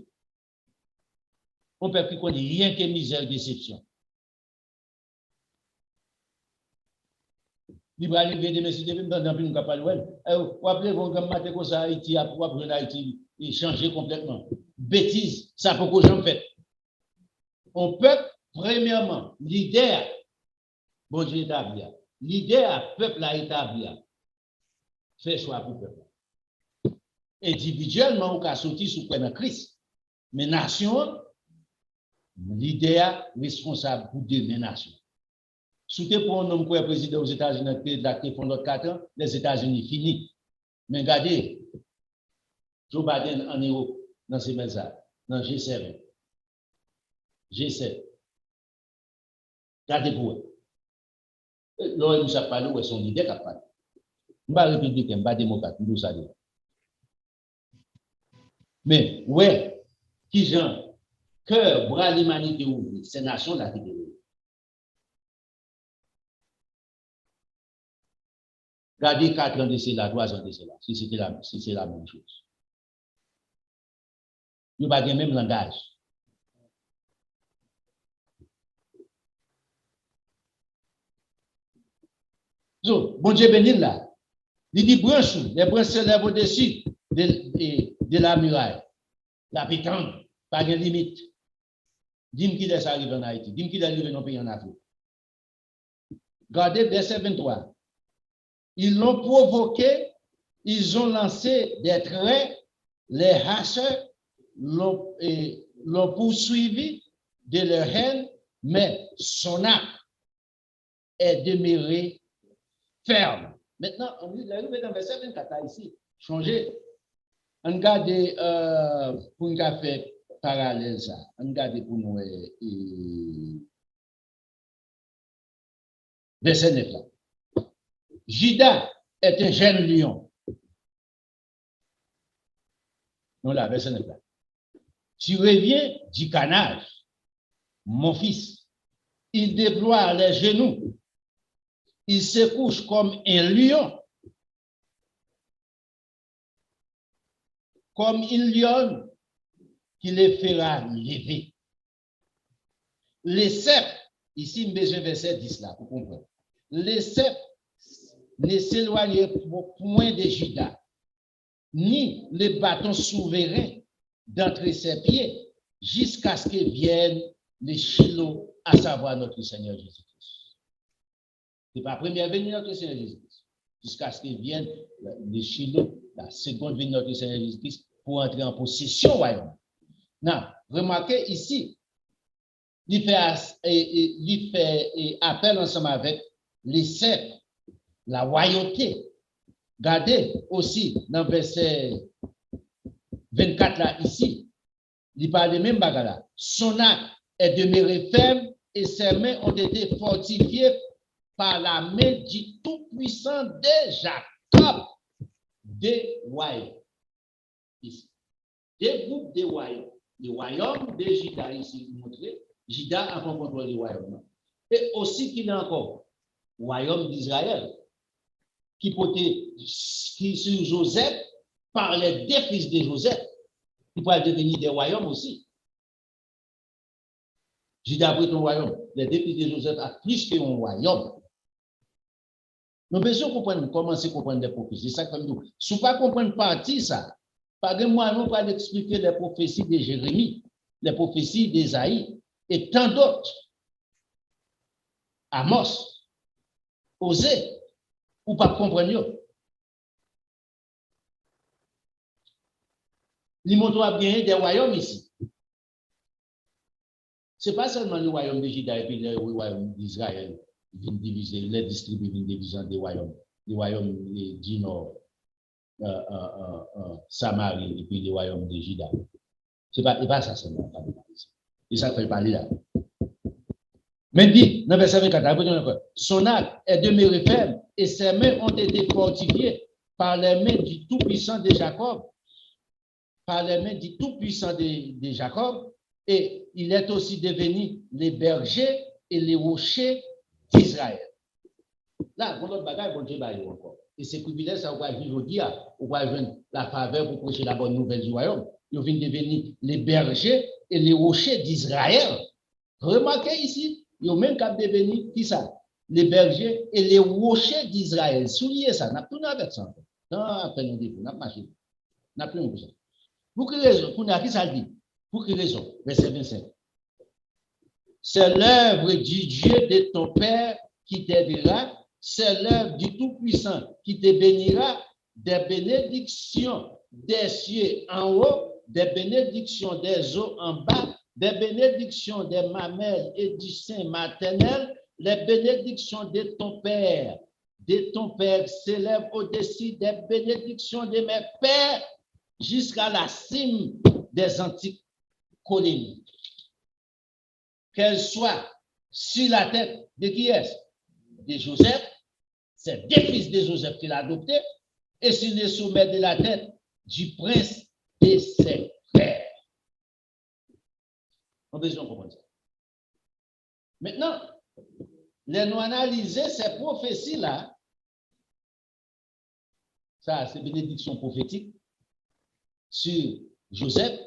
On ne peut plus connaître rien que misère et déception. Il va arriver de messieurs de dans une capable vous appelez vos gars matin comme ça Haïti a pour prendre Haïti et changer complètement. Bêtise, ça pour que j'en fait. On peut premièrement leader bon Dieu établi. Leader peuple a établi. Fait choix pour peuple. Individuellement on a sorti sous premier Christ. Mais nation leader responsable pour deux nations. Souté pour un homme qui est président aux États-Unis, qui font l'autre 4 ans, les États-Unis fini. Mais regardez, Joe Biden en Europe, dans ces messages, dans G7. G7. Gardez pour eux. Là, nous avons parlé, où est son leader qui a parlé. Je ne pas républicain, je ne pas démocrate, nous ça. Mais, ouais, qui gens, cœur, bras, l'humanité ouvert, ces nations-là qui déroulent. Gardez 4 ans de cela, 3 ans de cela, si c'est la même chose. Nous n'avons pas le même langage. So, bon Dieu béni là. Il dit branche, les branches se lèvent au-dessus de la muraille. La pétanque, pas de limite. Dis-moi qui est arrivé en Haïti, dis-moi qui est arrivé dans le pays en Afrique. Regardez verset 23. Ils l'ont provoqué, ils ont lancé des traits, les hacheurs l'ont poursuivi de leur haine, mais son acte est demeuré ferme. Maintenant, on est arrivé dans le verset 24 ici. Changer. On regarde pour nous faire parallèle ça. On regarde pour nous verset 9 là. Judas est un jeune lion. Non là, verset 9 là. Tu reviens du canage, mon fils. Il déploie les genoux. Il se couche comme un lion. Comme une lionne qui les fera lever. Les ceps, ici, besoin verset 10 là, pour comprendre. Les ceps ne s'éloignent point de Judas, ni le bâton souverain d'entre ses pieds, jusqu'à ce que vienne le Shiloh, à savoir notre Seigneur Jésus-Christ. Ce n'est pas la première venue de notre Seigneur Jésus-Christ, jusqu'à ce que vienne le Shiloh, la seconde venue de notre Seigneur Jésus-Christ, pour entrer en possession royaume. Non, remarquez ici, il fait appel ensemble avec les ceps, la royauté. Regardez aussi dans le verset 24 là, ici, il parle de même bagarre. Son acte est demeuré ferme et ses mains ont été fortifiées par la main du Tout-Puissant de Jacob, des royaumes. Ici. Des groupes de royaumes. Le royaume de Juda, ici, montré. Juda a un contrôle du royaume. Et aussi qu'il y a encore le royaume d'Israël, qui sur Joseph, par les deux fils de Joseph, qui pourraient devenir des royaumes aussi. Juda a pris ton royaume. Les deux fils de Joseph a plus qu'un royaume. Nous besoin comprendre, commencer à comprendre les prophéties. C'est ça comme nous. Si vous ne pas comprendre partie ça, par exemple, moi, nous pas expliquer les prophéties de Jérémie, les prophéties d'Ésaïe et tant d'autres. Amos, Osée, ou pas comprendre. Il montre bien des royaumes ici. Ce n'est pas seulement le royaume de Juda et puis le royaume d'Israël qui viennent diviser, les distribuer une division des royaumes. Le royaume du Nord, Samarie et puis le royaume de Juda. Ce n'est pas ça seulement. Et ça fait parler là. Mais dit, dans verset 24, son acte est demeuré ferme et ses mains ont été fortifiées par les mains du Tout-Puissant de Jacob. Par les mains du Tout-Puissant de Jacob. Et il est aussi devenu les bergers et les rochers d'Israël. Là, mon autre bagage, bon Dieu, encore. Et c'est privilège, ça va vivre aujourd'hui, on va jouer la faveur pour prêcher la bonne nouvelle du royaume. Ils viennent devenir les bergers et les rochers d'Israël. Remarquez ici, ils ont même qu'à devenir, qui ça? Les bergers et les rochers d'Israël. Soulignez ça, n'a plus avec ça. Non, après nous dit, n'a pas marché. N'a plus avec ça. Pour quelle raison? Pour qui ça dit? Pour quelle raison? Verset 25. C'est l'œuvre du Dieu de ton Père qui t'aidera. C'est l'œuvre du Tout-Puissant qui te bénira des bénédictions des cieux en haut, des bénédictions des eaux en bas, des bénédictions des mamelles et du sein maternel, les bénédictions de ton Père s'élèvent au-dessus des bénédictions de mes pères jusqu'à la cime des antiques colonies. qu'elle soit sur la tête de qui est-ce? De Joseph. C'est des fils de Joseph qu'il a adoptés, et sur le sommet de la tête du prince et ses frères. On a besoin de comprendre ça. Maintenant, les nous analyser ces prophéties-là, ça, c'est bénédiction prophétique sur Joseph,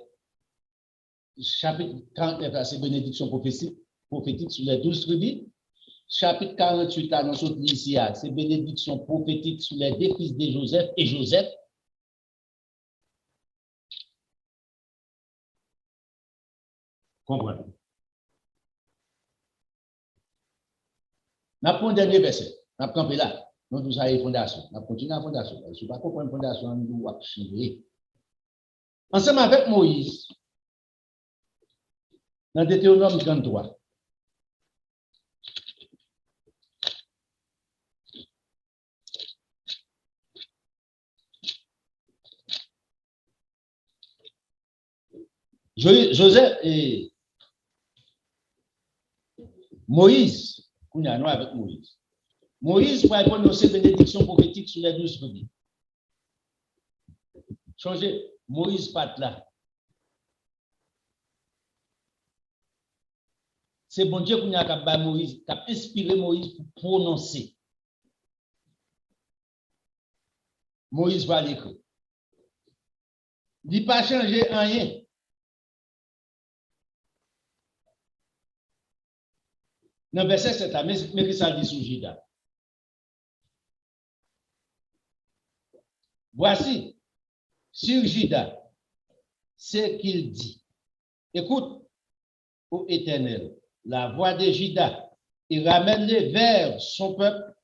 chapitre 49, c'est bénédiction prophétique sur les 12 tribus. Chapitre 48, là, dans notre ici, c'est bénédiction prophétique sur les deux fils de Joseph et Joseph. Comprenez. Nous avons un dernier verset. Nous avons campé là. Nous avons la fondation. Nous avons continué la fondation. Je ne suis pas comprendre la fondation, nous devons changer. Ensemble avec Moïse, dans Deutéronome 33. Joseph et Moïse, nous avons avec Moïse. Moïse va prononcer bénédiction prophétique sur les 12 tribus. Changer, Moïse pas là. C'est bon Dieu qui a Moïse, qui a inspiré Moïse pour prononcer. Moïse va l'écrire. Il n'a pas changé rien. Dans le verset 7, mais que ça dit sur Juda. Voici, sur Juda, ce qu'il dit. Écoute, ô Éternel, la voix de Juda, et ramène-les vers son peuple,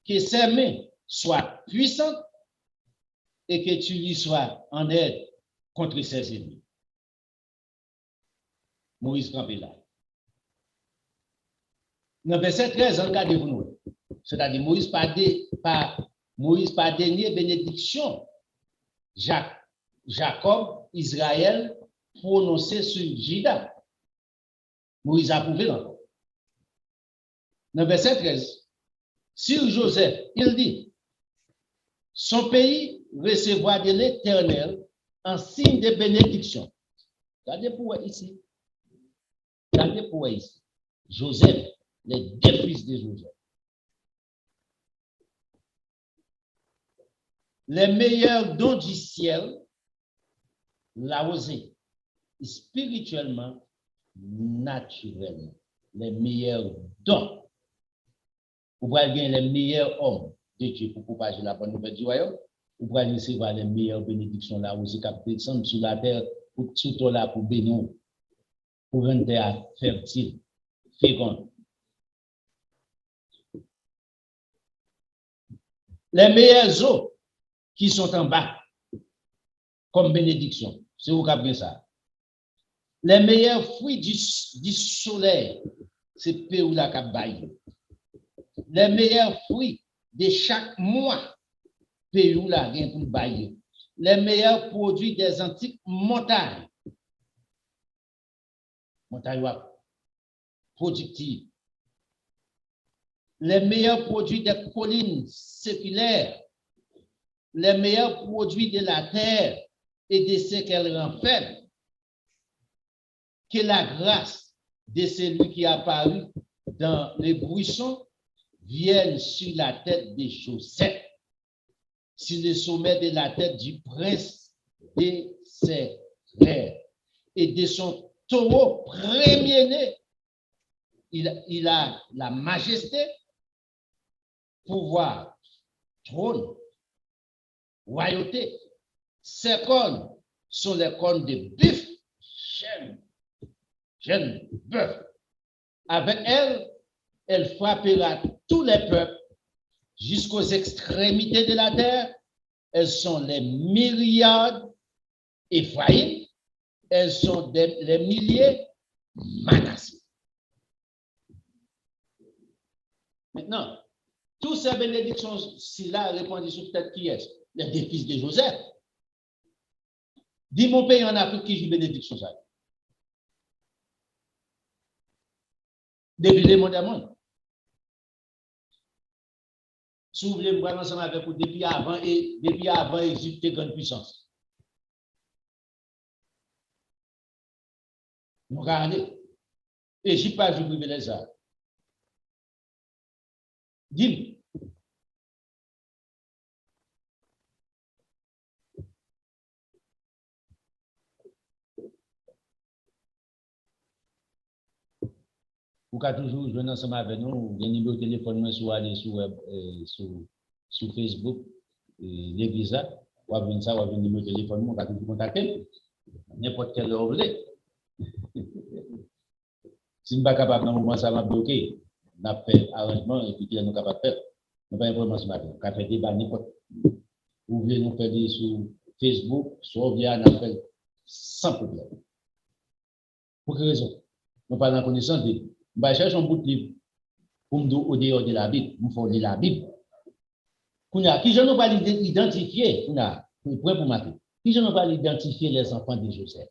que ses mains soient puissantes et que tu lui sois en aide contre ses ennemis. Moïse campé là. Dans le verset 13, regardez-vous, c'est-à-dire Moïse pas dernier bénédiction. Jacob, Israël, prononcé sur Juda. Moïse a prouvé encore. Dans le verset 13, sur Joseph, il dit, son pays recevra de l'Éternel en signe de bénédiction. Regardez pour ici. Regardez pour ici. Joseph, les deux fils de Joseph. Les meilleurs dons du ciel, l'a osé, spirituellement, naturellement. Les meilleurs dons. Vous voyez bien les meilleurs hommes de Dieu pour propager la bonne nouvelle du royaume. Vous voyez recevoir les meilleures bénédictions là aussi qui descendent sur la terre pour tout là pour bénir, pour rendre terre fertile, féconde. Les meilleures eaux qui sont en bas, comme bénédiction, c'est vous qui avez ça. Les meilleurs fruits du soleil, c'est Péou la Kabaye. Les meilleurs fruits de chaque mois, Péou la gain pour bailler. Les meilleurs produits des antiques montagnes. Montagnes productives. Les meilleurs produits des collines séculaires. Les meilleurs produits de la terre et de ce qu'elle rend faible. Que la grâce de celui qui est apparu dans les buissons vienne sur la tête de Joseph, sur le sommet de la tête du prince de ses frères et de son taureau premier-né. Il a la majesté, pouvoir, trône, royauté. Ces cornes sont les cornes de bœuf, jeune bœuf. Avec elle, elle frappera tous les peuples jusqu'aux extrémités de la terre. Elles sont les myriades Ephraïm, elles sont les milliers Manassé. Maintenant, toutes ces bénédictions-ci-là répondent sur peut-être qui est les deux fils de Joseph. Dis mon pays en Afrique qui joue bénédiction ça. Depuis le monde à monde. Si vous voulez voir ensemble avec vous, depuis avant Égypte était grande puissance. Vous regardez. Égypte pas joué privilège ça. Dis-moi. Vous pouvez toujours jouer ensemble avec nous. Vous avez numéro de téléphone sur Facebook, l'église. Vous avez ça, vous avez numéro de téléphone, vous pouvez toujours contacter. N'importe quelle heure vous voulez. Si nous ne sommes pas capables, dans le moment, ça va bloquer. On a fait arrangement et puis nous sommes capables de faire. Nous n'avons pas vraiment ce matin. On a fait débat n'importe. Vous voulez nous faire des sur Facebook, sur via un appel sans problème. Pour quelle raison? Nous parlons en connaissance de lui. Je cherche un bout de livre pour me dire au dehors de la Bible. Il faut lire la Bible. Qui je ne pas l'identifier? Pour mater. Qui je ne pas l'identifier les enfants de Joseph?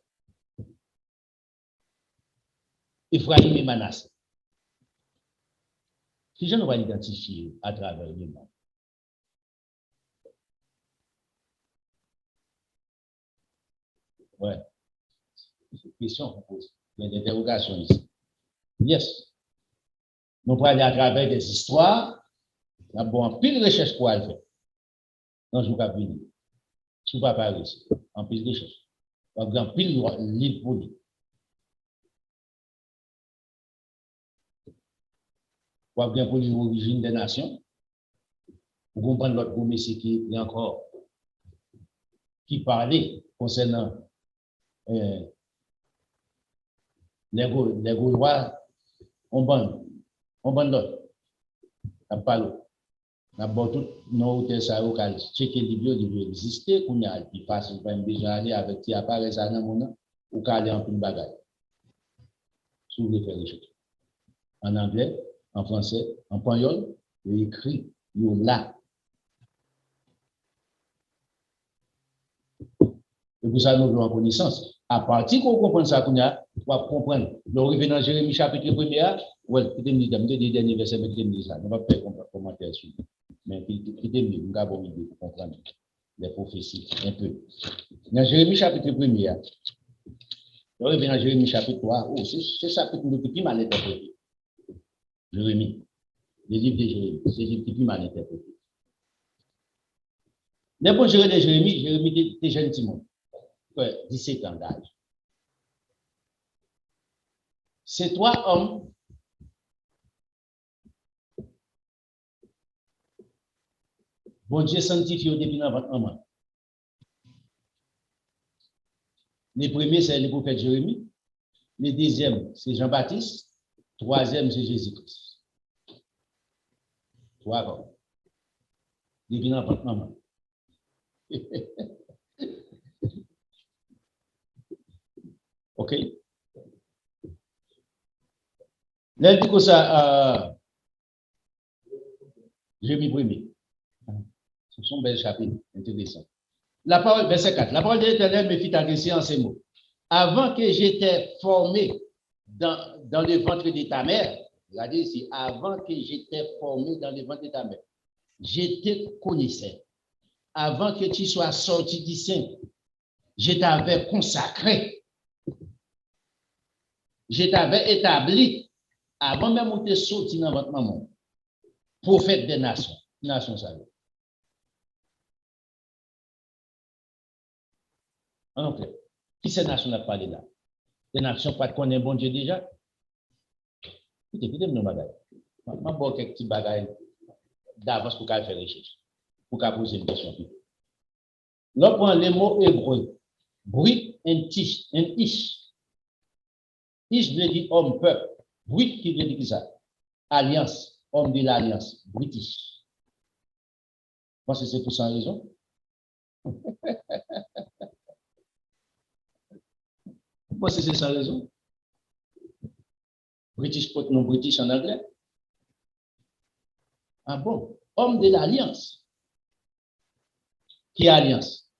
Ephraïm et Manassé. Qui je ne pas l'identifier à travers le monde? Ouais. C'est une question qu'on pose. Il y a des interrogations ici. Yes. Nous pouvons aller à travers des histoires. Nous avons un pile de recherche pour aller faire. Non, je ne vais pas venir. Je ne vais pas parler ici. En pile de recherche. Nous avons un pile de livres pour lire. Nous avons bien pour lire l'origine des nations. Vous comprenez l'autre gros messieurs qui est encore qui parlait concernant les Gaulois. On bande l'autre. On parle. On a tout nos hôtels, ça a checké les livres exister, qu'on a dit facile, pas besoin d'aller avec qui apparaît ça dans mon nom, ou qu'à aller en plus de bagaille. Si vous voulez faire les choses. En anglais, en français, en espagnol, il écrit, il là. Et pour ça, nous avons connaissance. À partir qu'on comprend ça, qu'on a, on va comprendre. Nous arrivons dans Jérémie chapitre 1er, ouais, peut-être me dire, des derniers versets, mais me ça. On va faire commentaire sur. Mais peut-être nous avons une idée pour comprendre les prophéties un peu. Dans Jérémie chapitre 1er, nous arrivons dans Jérémie chapitre 3. Oh, c'est ça que nous plus mal interprété. Jérémie. Le livre de Jérémie. C'est le plus mal interprété. N'importe quoi de Jérémie était jeune Timon. 17 ans d'âge. Ces trois hommes bon Dieu sanctifie depuis dans votre maman. Les premiers, c'est le prophète Jérémie. Le deuxième, c'est Jean-Baptiste. Troisième, c'est Jésus-Christ. Trois hommes. Depuis dans votre maman. OK? Là, du coup, ça, Jérémie 1er. Ce sont belles chapitres, intéressants. La parole, verset 4. La parole de l'Éternel me fit adresser en ces mots. Avant que j'étais formé dans le ventre de ta mère, regardez ici, avant que j'étais formé dans le ventre de ta mère, je te connaissais. Avant que tu sois sorti du sein, je t'avais consacré. Je t'avais établi, avant même où tu es sorti dans votre maman, prophète des nations. Nation salut. En clair, qui ces nations n'a parlé là? Des nations pas connaissent bon Dieu déjà? Écoutez, nos bagages. Je vais voir quelques petits bagages d'avance pour qu'elle fasse recherche, pour qu'elle pose une question. Là, prend les mots hébreux, Brit et Tish, Ish. Ish veut dire homme, peuple. Brit qui veut dire ça? Alliance, homme de l'alliance, British. Moi, c'est pour ça raison. Moi, c'est sans raison. British porte non British en anglais. Ah bon? Homme de l'alliance. Qui est alliance?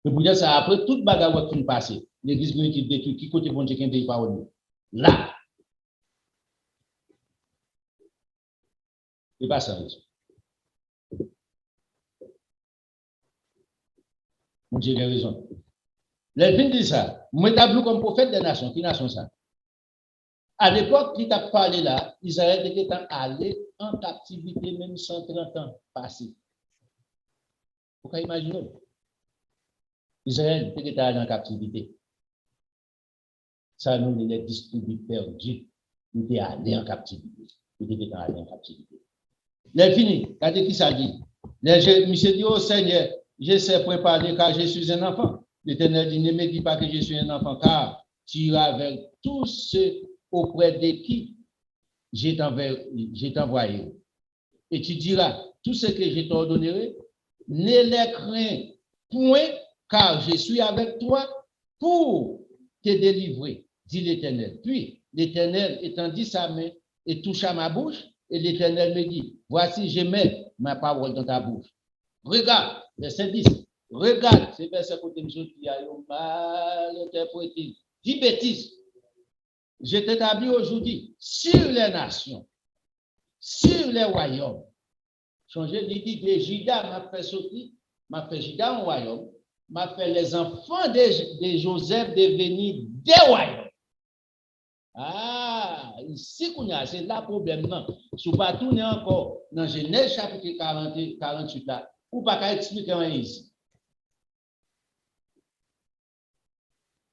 Le pour dire ça, après toute bagarre qui est passée, l'église primitive détruite, qui côté bon Dieu qui est pas là. Et pas sans raison. Mon Dieu a raison. Les vignes disent ça. Moi, t'as comme prophète des nations. Qui nation ça? À l'époque, qui t'a parlé là, Israël était allé en captivité même 130 ans passés. Vous pouvez imaginer? Israël était allé en captivité. Ça, nous, les distributeurs perdus, nous étions allés en captivité. Nous étions allés en captivité. Les finis, regardez qui ça dit. Monsieur dit au Seigneur, je sais préparer car je suis un enfant. L'Éternel dit, ne me dis pas que je suis un enfant, car tu iras avec tous ceux auprès de qui je t'envoyé. Et tu diras, tout ce que je t'ordonnerai, ne les crains point, car je suis avec toi pour te délivrer, dit l'Éternel. Puis l'Éternel étendit sa main et toucha ma bouche, et l'Éternel me dit, voici, je mets ma parole dans ta bouche. Regarde, verset 10. Regarde, c'est verset côté qui a mal interprété. 10 bêtises. Je t'établis aujourd'hui sur les nations, sur les royaumes. Changer l'idée de Juda, m'a fait sortir, m'a fait Juda un royaume, m'a fait les enfants de Joseph devenir des royaumes. Ah, ici, c'est là le problème. Non. Si vous ne pas tourner encore dans Genèse chapitre 48, là, ou pas expliquer rien ici.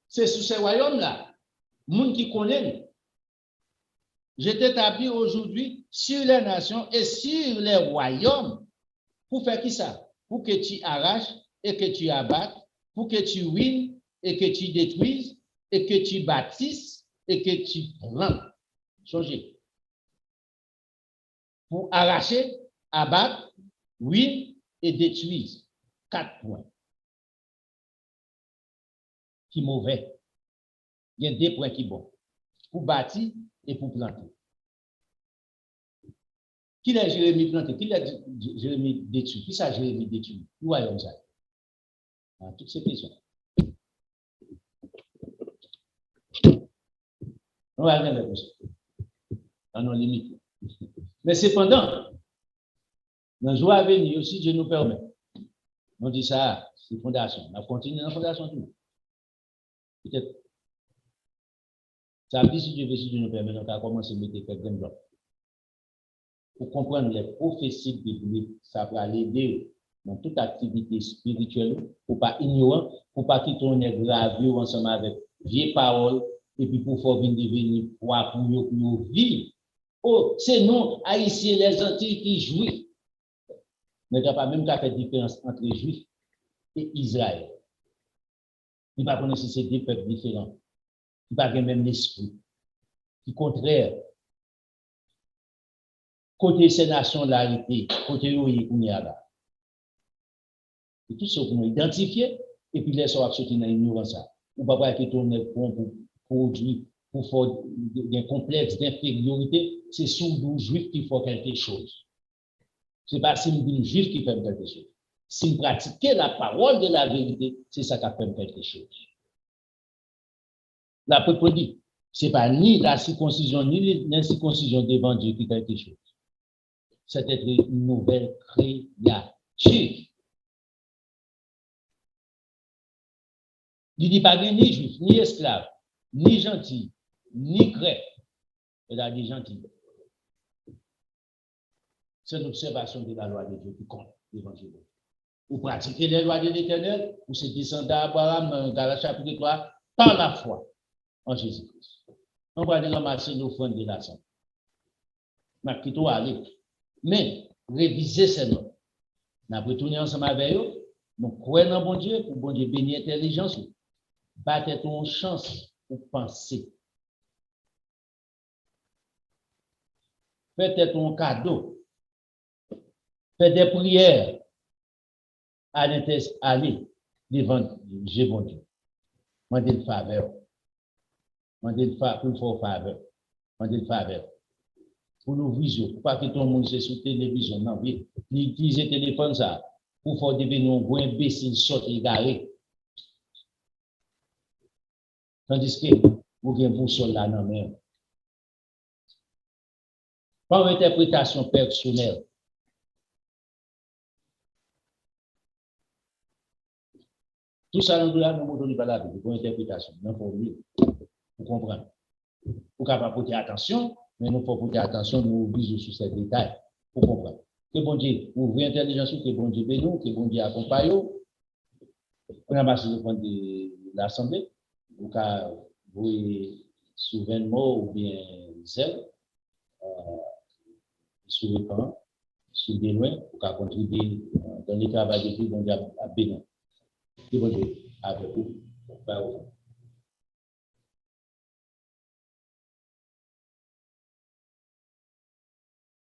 C'est sous ces royaumes-là, monde qui connaît. Je t'établis aujourd'hui sur les nations et sur les royaumes. Pour faire qui ça? Pour que tu arraches et que tu abattes, pour que tu ruines et que tu détruises, et que tu bâtisses et que tu prends. Changez. Pour arracher, abattre, ruine et détruire. 4 points. Qui mauvais. Il y a 2 points qui bons. Pour bâtir et pour planter. Qui l'a Jérémie planté? Qui l'a Jérémie détruit? Qui ça Jérémie détruit? Où est-ce ça? Toutes ces questions. On va regarder la question. On nos limites. Mais cependant, dans le jour à venir, aussi, Dieu nous permet. On dit ça, c'est fondation. On continue dans la fondation tout. Peut-être. Ça veut dire si Dieu nous permet, on va commencer à mettre quelques blocs. Pour comprendre les prophéties bibliques, ça va l'aider dans toute activité spirituelle, pour pas ignorer, pour pas quitter on est gravé ensemble avec vieilles paroles, et puis pour faire devenir pour vivre. Oh, c'est nous, Haïtiens, les Antilles qui jouent. Mais il n'y a pas même qu'à faire différence entre les Juifs et Israël. Il ne va pas connaître si c'est deux peuples différents. Il ne va pas même l'esprit. Qui contraire. Côté ces nations-là, côté où il y a là. Et tout ça pour nous identifier, et puis les gens qui dans l'ignorance. Ou pas qui tourne pour produire, pour faire des complexes d'infériorité, c'est sous nous juifs qui font quelque chose. Ce n'est pas si nous juifs qui font quelque chose. Si nous pratiquons la parole de la vérité, c'est ça qui fait quelque chose. L'apôtre dit, ce n'est pas ni la circoncision, ni l'incirconcision devant Dieu qui fait quelque chose. C'est être une nouvelle créature. Il ne dit pas ni juif, ni esclave, ni gentil, ni grec. Il a dit gentil. C'est l'observation de la loi de Dieu qui compte l'évangile. Vous pratiquez les lois de l'Éternel, vous êtes descendants d'Abraham dans le chapitre 3 par la foi en Jésus-Christ. On va aller ramasser l'offrande de la santé. On va plutôt aller. Mais réviser ces noms. On va retourner ensemble avec eux. Nous croyons dans bon Dieu pour bon Dieu bénir l'intelligence. Battez ton chance pour penser. Faites ton cadeau. Faites des prières. Allez devant Dieu, bon Dieu. Mandez le faveur. Mandez le faveur pour faire faveur. Mandez le faveur. Pour nous viser, pour pas que tout le monde se sous télévision. Non, oui. Utiliser le téléphone ça pour faire devenir un gros imbécile sorte égaré. Tandis que vous avez un boussole là dans la mer. Par interprétation personnelle. Tout ça, nous ne pas la Bible, pour interprétation, non pour lui, pour comprendre. Pour capable porter attention, mais nous faut porter attention, nous visons sur ces détails, pour comprendre. Que bon Dieu ouvre l'intelligence, que bon Dieu bénisse, que bon Dieu accompagne. On a passé le point de l'Assemblée, vous avez souverainement ou bien zèle, sur le camp, sur des loin, pour contribuer dans le travail de tout le monde à bénir. Que bon Dieu avec vous.